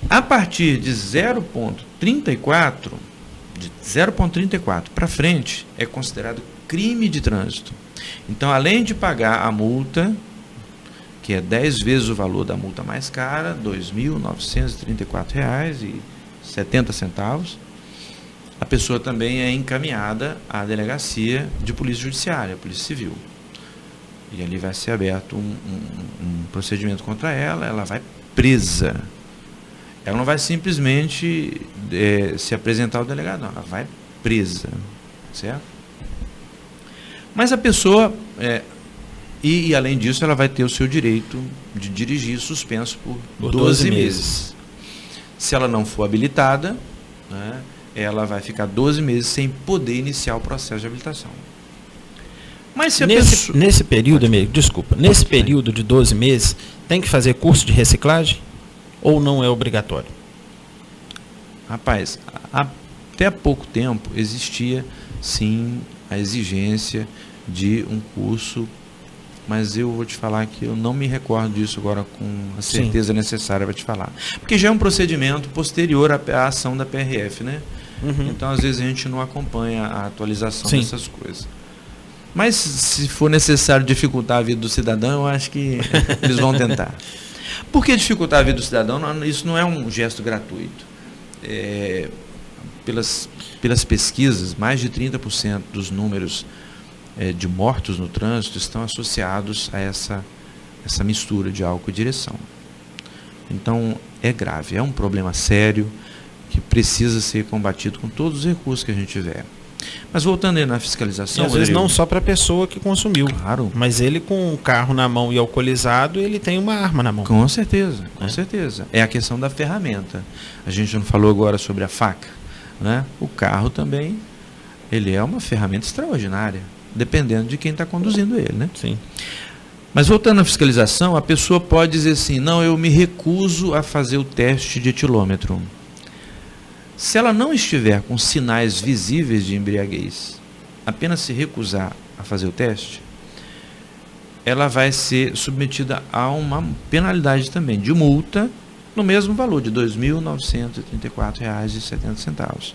A partir de 0,34 para frente é considerado crime de trânsito. Então, além de pagar a multa, que é 10 vezes o valor da multa mais cara, R$ 2.934,70, a pessoa também é encaminhada à delegacia de polícia judiciária, polícia civil. E ali vai ser aberto um procedimento contra ela, ela vai presa. Ela não vai simplesmente se apresentar ao delegado, não, ela vai presa, certo? Mas a pessoa, e além disso, ela vai ter o seu direito de dirigir suspenso por 12 meses. Se ela não for habilitada, né, ela vai ficar 12 meses sem poder iniciar o processo de habilitação. Mas se nesse período, amigo, desculpa, nesse período de 12 meses, tem que fazer curso de reciclagem ou não é obrigatório? Rapaz, até há pouco tempo existia, sim, a exigência de um curso, mas eu vou te falar que eu não me recordo disso agora com a certeza necessária para te falar. Porque já é um procedimento posterior à ação da PRF, né? Então, às vezes, a gente não acompanha a atualização dessas coisas. Mas, se for necessário dificultar a vida do cidadão, eu acho que eles vão tentar. Por que dificultar a vida do cidadão? Isso não é um gesto gratuito. Pelas pesquisas, mais de 30% dos números de mortos no trânsito estão associados a essa mistura de álcool e direção. Então, é grave, é um problema sério que precisa ser combatido com todos os recursos que a gente tiver. Mas voltando aí na fiscalização... E às vezes não só para a pessoa que consumiu, claro, mas ele com o carro na mão e alcoolizado, ele tem uma arma na mão. Com certeza, com certeza. É a questão da ferramenta. A gente não falou agora sobre a faca, né? O carro também, ele é uma ferramenta extraordinária, dependendo de quem está conduzindo ele, né? Sim. Mas voltando à fiscalização, a pessoa pode dizer assim, não, eu me recuso a fazer o teste de etilômetro. Se ela não estiver com sinais visíveis de embriaguez, apenas se recusar a fazer o teste, ela vai ser submetida a uma penalidade também de multa no mesmo valor de R$ 2.934,70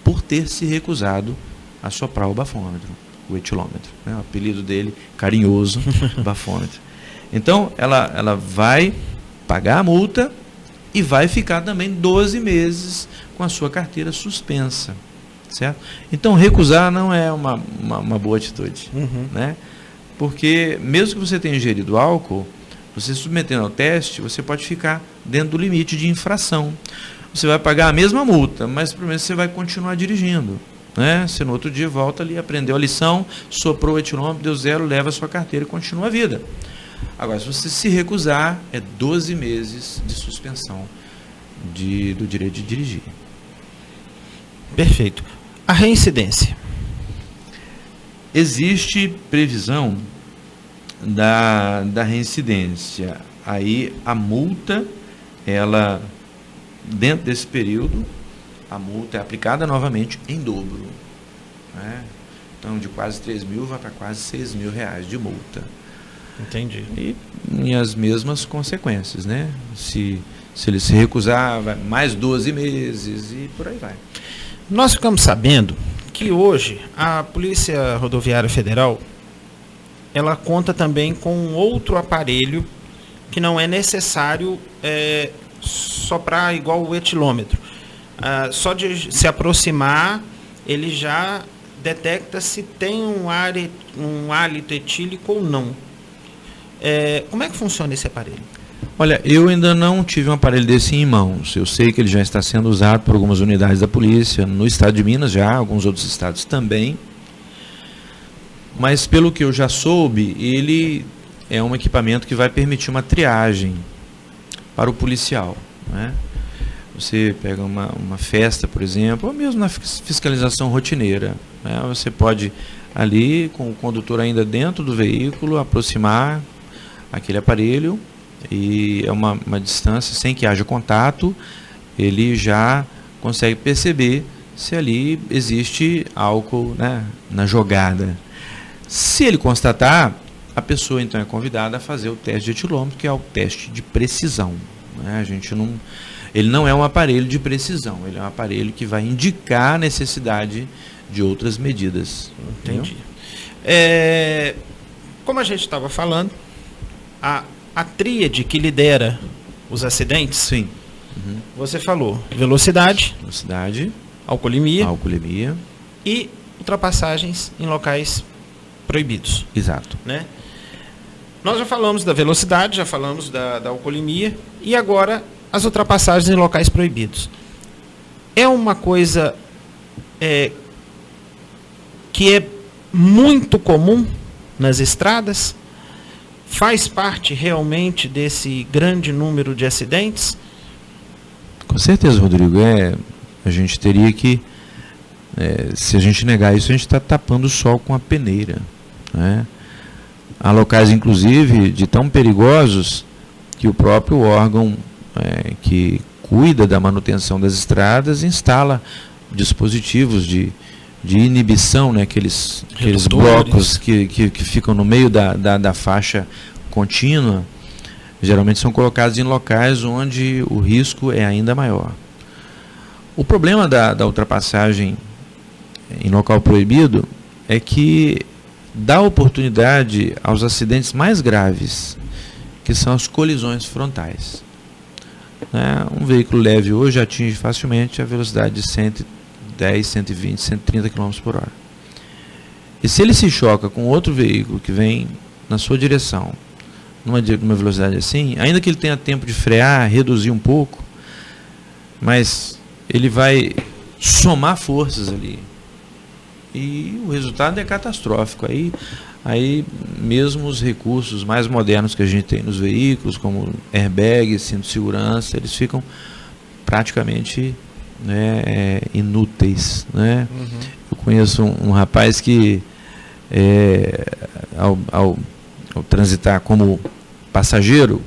por ter se recusado a soprar o bafômetro, o etilômetro, né? O apelido dele, carinhoso, bafômetro. Então, ela vai pagar a multa e vai ficar também 12 meses com a sua carteira suspensa, certo? Então, recusar não é uma boa atitude, né? Porque mesmo que você tenha ingerido álcool, você submetendo ao teste, você pode ficar dentro do limite de infração. Você vai pagar a mesma multa, mas pelo menos você vai continuar dirigindo, né? Você no outro dia volta ali, aprendeu a lição, soprou o etilômetro, deu 0, leva a sua carteira e continua a vida. Agora, se você se recusar, é 12 meses de suspensão do direito de dirigir. Perfeito. A reincidência. Existe previsão da reincidência. Aí a multa, ela, dentro desse período, a multa é aplicada novamente em dobro, né? Então, de quase 3 mil vai para quase 6 mil reais de multa. Entendi. E as mesmas consequências, né? Se ele se recusar, vai mais 12 meses e por aí vai. Nós ficamos sabendo que hoje a Polícia Rodoviária Federal, ela conta também com outro aparelho que não é necessário soprar igual o etilômetro. Só de se aproximar, ele já detecta se tem um hálito etílico ou não. Como é que funciona esse aparelho? Olha, eu ainda não tive um aparelho desse em mãos. Eu sei que ele já está sendo usado por algumas unidades da polícia, no estado de Minas já, alguns outros estados também. Mas pelo que eu já soube, ele é um equipamento que vai permitir uma triagem para o policial, né? Você pega uma festa, por exemplo, ou mesmo na fiscalização rotineira, né? Você pode ali, com o condutor ainda dentro do veículo, aproximar aquele aparelho e é uma distância sem que haja contato, ele já consegue perceber se ali existe álcool, né, na jogada. Se ele constatar, a pessoa então é convidada a fazer o teste de etilômetro, que é o teste de precisão, né? Ele não é um aparelho de precisão, ele é um aparelho que vai indicar a necessidade de outras medidas. Entendi. Como a gente estava falando, a tríade que lidera os acidentes, sim. Você falou velocidade, alcoolemia e ultrapassagens em locais proibidos. Exato. Né? Nós já falamos da velocidade, já falamos da alcoolemia e agora as ultrapassagens em locais proibidos. É uma coisa que é muito comum nas estradas? Faz parte realmente desse grande número de acidentes? Com certeza, Rodrigo. A gente teria que, se a gente negar isso, a gente está tapando o sol com a peneira, né? Há locais, inclusive, de tão perigosos que o próprio órgão que cuida da manutenção das estradas instala dispositivos de inibição, né? Aqueles blocos que ficam no meio da faixa contínua, geralmente são colocados em locais onde o risco é ainda maior. O problema da ultrapassagem em local proibido é que dá oportunidade aos acidentes mais graves, que são as colisões frontais. Um veículo leve hoje atinge facilmente a velocidade de 110, 120, 130 km por hora. E se ele se choca com outro veículo que vem na sua direção, numa velocidade assim, ainda que ele tenha tempo de frear, reduzir um pouco, mas ele vai somar forças ali. E o resultado é catastrófico. Aí mesmo os recursos mais modernos que a gente tem nos veículos, como airbag, cinto de segurança, eles ficam praticamente, né, inúteis, né? Eu conheço um rapaz que ao transitar como passageiro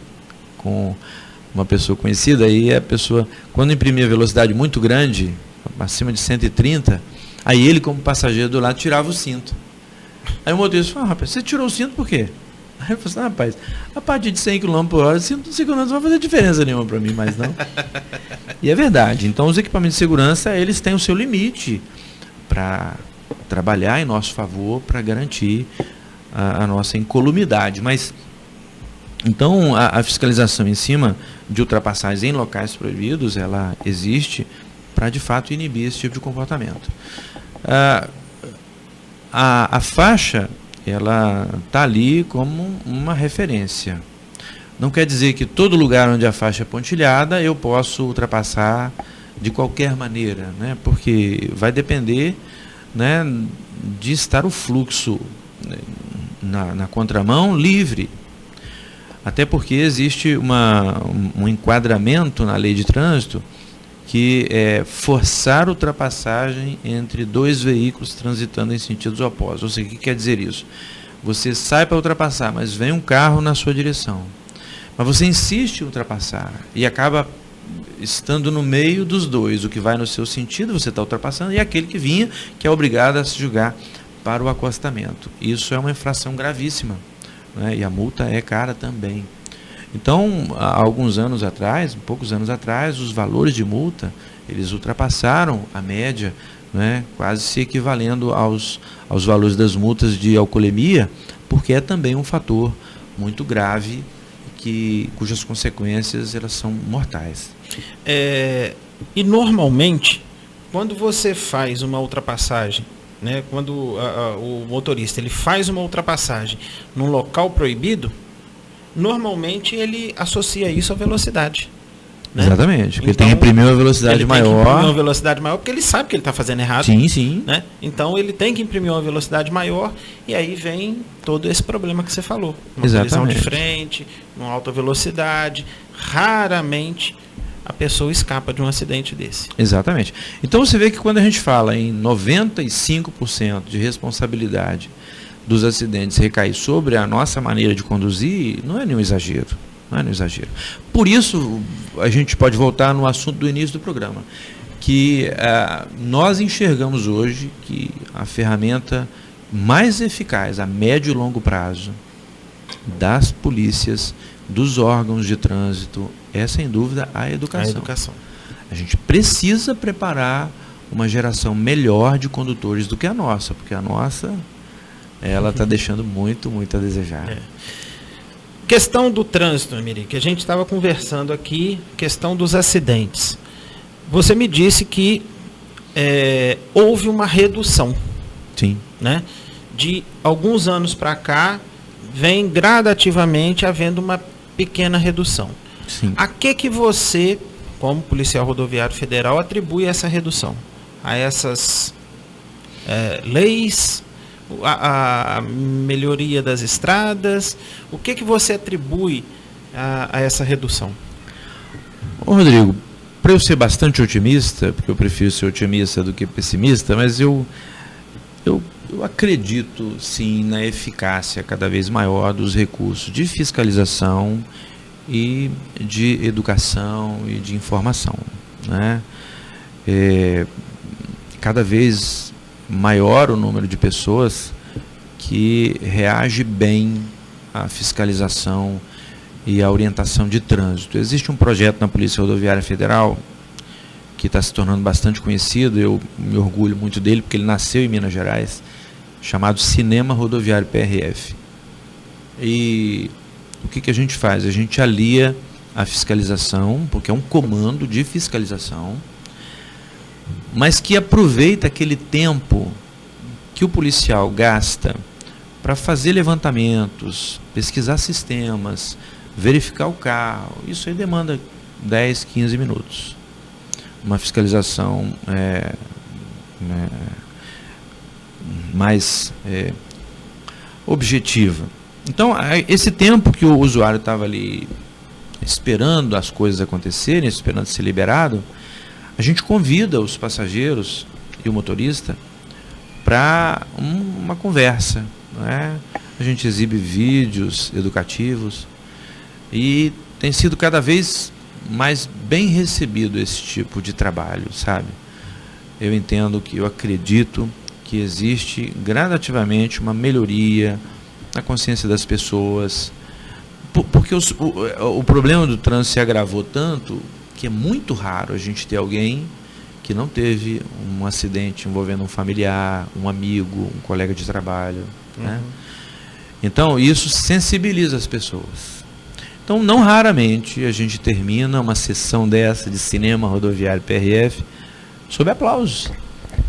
com uma pessoa conhecida, aí a pessoa, quando imprimia velocidade muito grande, acima de 130, aí ele, como passageiro do lado, tirava o cinto. Aí o motorista falou: rapaz, você tirou o cinto por quê? Aí eu falei assim: rapaz, a partir de 100 km por hora, cinto de segurança não vai fazer diferença nenhuma para mim mais não. E é verdade. Então os equipamentos de segurança, eles têm o seu limite para trabalhar em nosso favor, para garantir a nossa incolumidade. Mas então a fiscalização em cima de ultrapassagens em locais proibidos, ela existe para de fato inibir esse tipo de comportamento. A faixa, ela está ali como uma referência. Não quer dizer que todo lugar onde a faixa é pontilhada eu posso ultrapassar de qualquer maneira, né? Porque vai depender, né, de estar o fluxo na contramão livre. Até porque existe um enquadramento na lei de trânsito que é forçar ultrapassagem entre dois veículos transitando em sentidos opostos. Ou seja, o que quer dizer isso? Você sai para ultrapassar, mas vem um carro na sua direção. Mas você insiste em ultrapassar e acaba estando no meio dos dois. O que vai no seu sentido, você está ultrapassando, e aquele que vinha, que é obrigado a se julgar para o acostamento. Isso é uma infração gravíssima, né? E a multa é cara também. Então, há alguns anos atrás, poucos anos atrás, os valores de multa, eles ultrapassaram a média, né, quase se equivalendo aos valores das multas de alcoolemia, porque é também um fator muito grave, cujas consequências elas são mortais. E normalmente, quando você faz uma ultrapassagem, né, quando o motorista ele faz uma ultrapassagem num local proibido, normalmente ele associa isso à velocidade. Né? Exatamente, porque então, ele tem que imprimir uma velocidade maior. Tem que imprimir uma velocidade maior porque ele sabe que ele está fazendo errado. Sim, sim. Né? Então ele tem que imprimir uma velocidade maior, e aí vem todo esse problema que você falou. Uma colisão de frente, uma alta velocidade. Raramente a pessoa escapa de um acidente desse. Exatamente. Então você vê que quando a gente fala em 95% de responsabilidade dos acidentes recair sobre a nossa maneira de conduzir, não é nenhum exagero. Não é nenhum exagero. Por isso, a gente pode voltar no assunto do início do programa, que nós enxergamos hoje que a ferramenta mais eficaz a médio e longo prazo das polícias, dos órgãos de trânsito, é sem dúvida a educação. A gente precisa preparar uma geração melhor de condutores do que a nossa, porque a nossa, ela está deixando muito a desejar. Questão do trânsito, Amiri, que a gente estava conversando aqui, questão dos acidentes. Você me disse que houve uma redução. Sim. Né? De alguns anos para cá, vem gradativamente havendo uma pequena redução. Sim. A que você, como policial rodoviário federal, atribui essa redução? A essas leis? A melhoria das estradas? O que você atribui a essa redução? Ô Rodrigo, para eu ser bastante otimista, porque eu prefiro ser otimista do que pessimista, mas eu acredito sim na eficácia cada vez maior dos recursos de fiscalização e de educação e de informação, né? Cada vez maior o número de pessoas que reage bem à fiscalização e à orientação de trânsito. Existe um projeto na Polícia Rodoviária Federal que está se tornando bastante conhecido, eu me orgulho muito dele porque ele nasceu em Minas Gerais, chamado Cinema Rodoviário PRF. E o que a gente faz? A gente alia a fiscalização, porque é um comando de fiscalização, mas que aproveita aquele tempo que o policial gasta para fazer levantamentos, pesquisar sistemas, verificar o carro. Isso aí demanda 10, 15 minutos. Uma fiscalização mais objetiva. Então, esse tempo que o usuário estava ali esperando as coisas acontecerem, esperando ser liberado, a gente convida os passageiros e o motorista para uma conversa, né? A gente exibe vídeos educativos e tem sido cada vez mais bem recebido esse tipo de trabalho, sabe? eu acredito que existe gradativamente uma melhoria na consciência das pessoas, porque o problema do trânsito se agravou tanto que é muito raro a gente ter alguém que não teve um acidente envolvendo um familiar, um amigo, um colega de trabalho, né? Então isso sensibiliza as pessoas. Então não raramente a gente termina uma sessão dessa de cinema rodoviário PRF sob aplausos.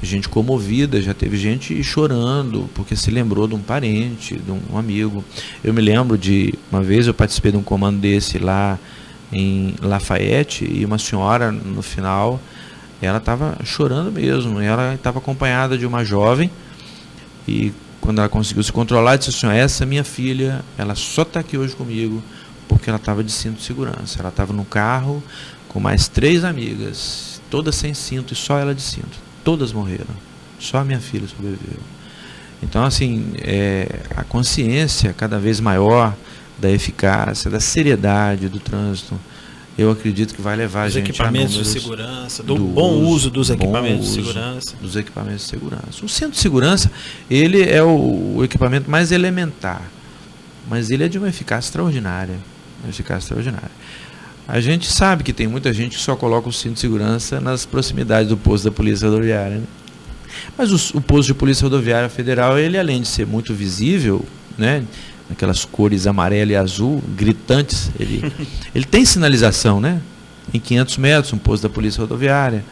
Gente comovida, já teve gente chorando porque se lembrou de um parente, de um amigo. Eu me lembro de uma vez eu participei de um comando desse lá em Lafayette e uma senhora no final, ela estava chorando mesmo. Ela estava acompanhada de uma jovem e quando ela conseguiu se controlar, disse assim: essa minha filha, ela só está aqui hoje comigo porque ela estava de cinto de segurança. Ela estava no carro com mais 3 amigas, todas sem cinto e só ela de cinto. Todas morreram, só a minha filha sobreviveu. Então, assim, a consciência cada vez maior da eficácia, da seriedade do trânsito, eu acredito que vai levar a gente a equipamentos de segurança, do bom uso dos equipamentos de segurança. Dos equipamentos de segurança. O centro de segurança, ele é o equipamento mais elementar, mas ele é de uma eficácia extraordinária. A gente sabe que tem muita gente que só coloca o cinto de segurança nas proximidades do posto da Polícia Rodoviária, né? Mas o posto de Polícia Rodoviária Federal, ele além de ser muito visível, né, aquelas cores amarelo e azul, gritantes, ele tem sinalização, né? Em 500 metros, um posto da Polícia Rodoviária.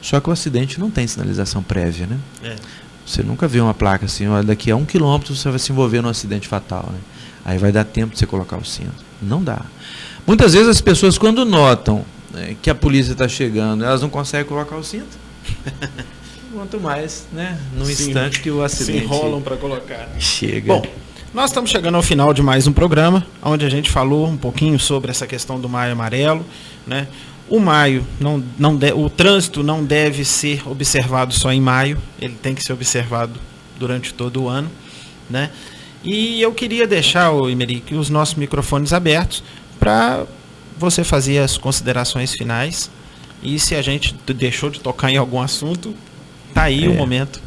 Só que o acidente não tem sinalização prévia, né? Você nunca vê uma placa assim, olha, daqui a 1 quilômetro você vai se envolver num acidente fatal, né? Aí vai dar tempo de você colocar o cinto. Não dá. Muitas vezes as pessoas, quando notam que a polícia está chegando, elas não conseguem colocar o cinto. Quanto mais, né, no instante que o acidente se enrolam para colocar. Chega. Bom, nós estamos chegando ao final de mais um programa, onde a gente falou um pouquinho sobre essa questão do Maio Amarelo, né? O maio, o trânsito não deve ser observado só em maio, ele tem que ser observado durante todo o ano, né? E eu queria deixar, Imeric, os nossos microfones abertos para você fazer as considerações finais. E se a gente deixou de tocar em algum assunto, tá aí o momento.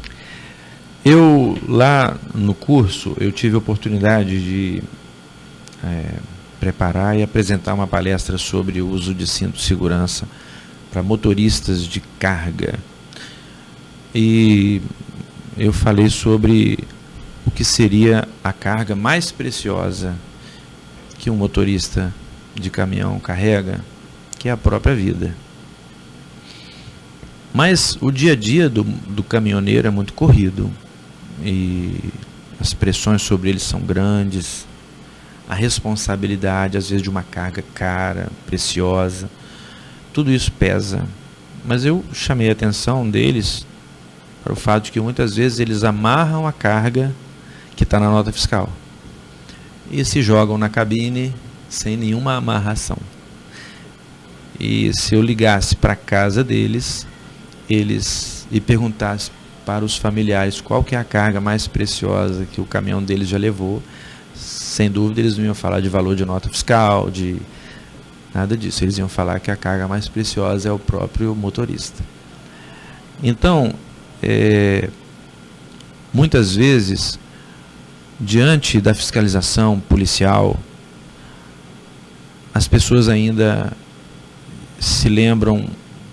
Eu, lá no curso, eu tive a oportunidade de preparar e apresentar uma palestra sobre o uso de cinto de segurança para motoristas de carga. E eu falei sobre o que seria a carga mais preciosa que um motorista de caminhão carrega, que é a própria vida. Mas o dia a dia do caminhoneiro é muito corrido e as pressões sobre ele são grandes, a responsabilidade às vezes de uma carga cara, preciosa, tudo isso pesa. Mas eu chamei a atenção deles para o fato de que muitas vezes eles amarram a carga que está na nota fiscal e se jogam na cabine sem nenhuma amarração. E se eu ligasse para a casa deles, e perguntasse para os familiares qual que é a carga mais preciosa que o caminhão deles já levou, sem dúvida eles não iam falar de valor de nota fiscal, de nada disso. Eles iam falar que a carga mais preciosa é o próprio motorista. Então, muitas vezes, diante da fiscalização policial, as pessoas ainda se lembram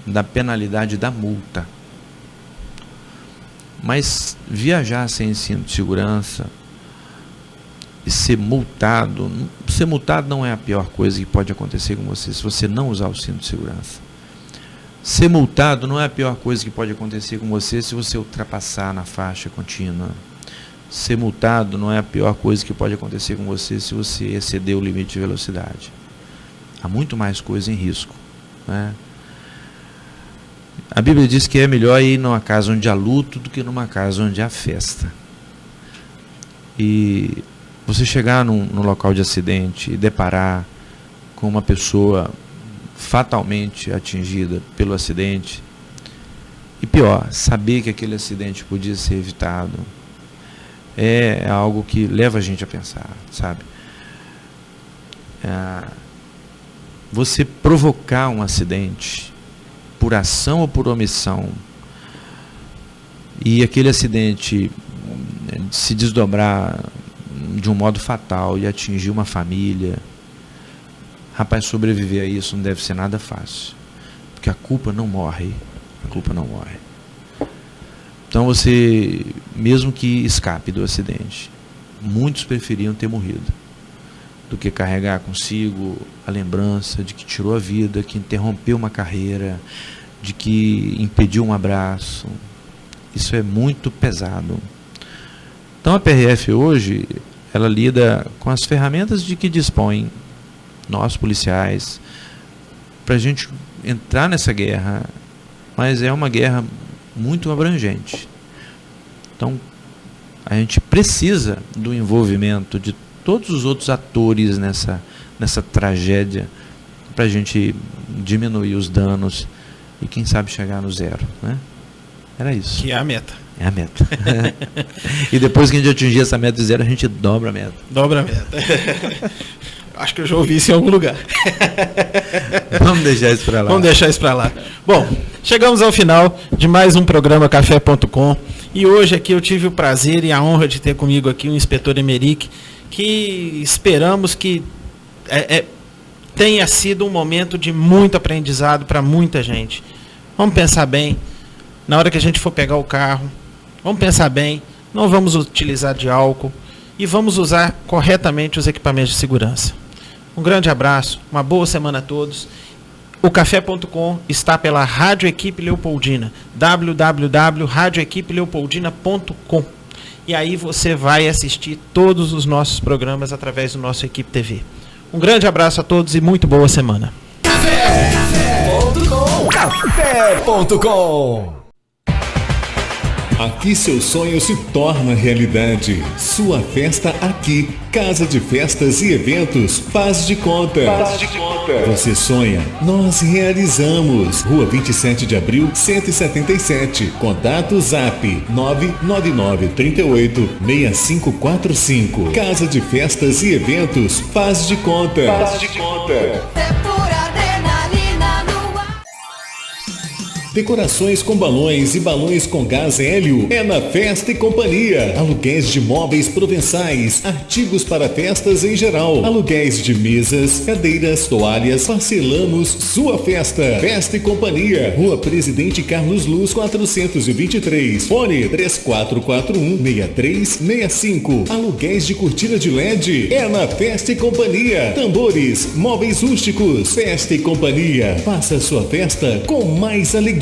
da penalidade da multa. Mas viajar sem cinto de segurança e ser multado não é a pior coisa que pode acontecer com você se você não usar o cinto de segurança. Ser multado não é a pior coisa que pode acontecer com você se você ultrapassar na faixa contínua. Ser multado não é a pior coisa que pode acontecer com você se você exceder o limite de velocidade. Há muito mais coisa em risco, né? A Bíblia diz que é melhor ir numa casa onde há luto do que numa casa onde há festa. E você chegar no local de acidente e deparar com uma pessoa fatalmente atingida pelo acidente, e pior, saber que aquele acidente podia ser evitado, é algo que leva a gente a pensar, sabe? Você provocar um acidente por ação ou por omissão e aquele acidente se desdobrar de um modo fatal e atingir uma família, rapaz, sobreviver a isso não deve ser nada fácil, porque a culpa não morre, Então você, mesmo que escape do acidente, muitos preferiam ter morrido do que carregar consigo a lembrança de que tirou a vida, que interrompeu uma carreira, de que impediu um abraço. Isso é muito pesado. Então a PRF hoje, ela lida com as ferramentas de que dispõem nós policiais para a gente entrar nessa guerra, mas é uma guerra muito abrangente. Então a gente precisa do envolvimento de todos os outros atores nessa tragédia para a gente diminuir os danos e quem sabe chegar no zero, né? Era isso. Que é a meta. É a meta. E depois que a gente atingir essa meta de zero, a gente dobra a meta. Dobra a meta. Acho que eu já ouvi isso em algum lugar. Vamos deixar isso para lá. Vamos deixar isso para lá. Bom, chegamos ao final de mais um programa Café.com. E hoje aqui eu tive o prazer e a honra de ter comigo aqui o inspetor Emerick, que esperamos que tenha sido um momento de muito aprendizado para muita gente. Vamos pensar bem, na hora que a gente for pegar o carro, vamos pensar bem, não vamos utilizar de álcool e vamos usar corretamente os equipamentos de segurança. Um grande abraço, uma boa semana a todos. O Café.com está pela Rádio Equipe Leopoldina, www.radioequipeleopoldina.com. E aí você vai assistir todos os nossos programas através do nosso Equipe TV. Um grande abraço a todos e muito boa semana. Café.com. Aqui seu sonho se torna realidade. Sua festa aqui. Casa de Festas e Eventos Faz de Conta. Você sonha, nós realizamos. Rua 27 de Abril, 177. Contato Zap 999386545. Casa de Festas e Eventos Faz de Conta. Decorações com balões e balões com gás hélio é na Festa e Companhia. Aluguéis de móveis provençais, artigos para festas em geral. Aluguéis de mesas, cadeiras, toalhas, parcelamos sua festa. Festa e Companhia, Rua Presidente Carlos Luz 423. Fone 3441-6365. Aluguéis de cortina de LED é na Festa e Companhia. Tambores, móveis rústicos. Festa e Companhia. Faça sua festa com mais alegria.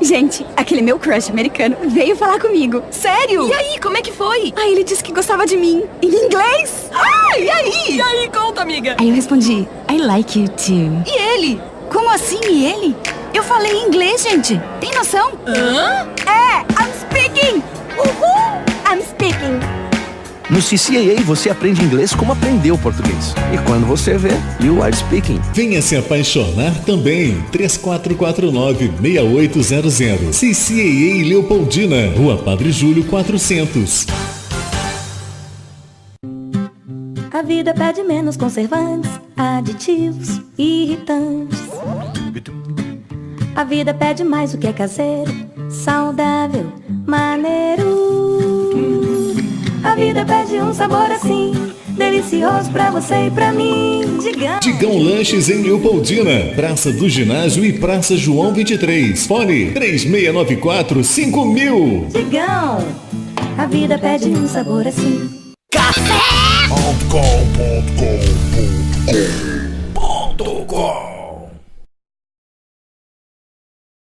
Gente, aquele meu crush americano veio falar comigo. Sério? E aí, como é que foi? Aí ele disse que gostava de mim, em inglês. Ah, e aí? E aí, conta, amiga. Aí eu respondi, I like you too. E ele? Como assim, e ele? Eu falei em inglês, gente. Tem noção? Hã? I'm speaking. Uhul, I'm speaking. No CCAA você aprende inglês como aprendeu português. E quando você vê, you are speaking. Venha se apaixonar também. 3449-6800. CCAA Leopoldina, Rua Padre Júlio 400. A vida pede menos conservantes, aditivos, irritantes. A vida pede mais o que é caseiro, saudável, maneiro. A vida pede um sabor assim, delicioso pra você e pra mim. Digão Lanches em Leopoldina, Praça do Ginásio e Praça João 23. Fone 3694-5000. Digão, a vida pede um sabor assim. Café.com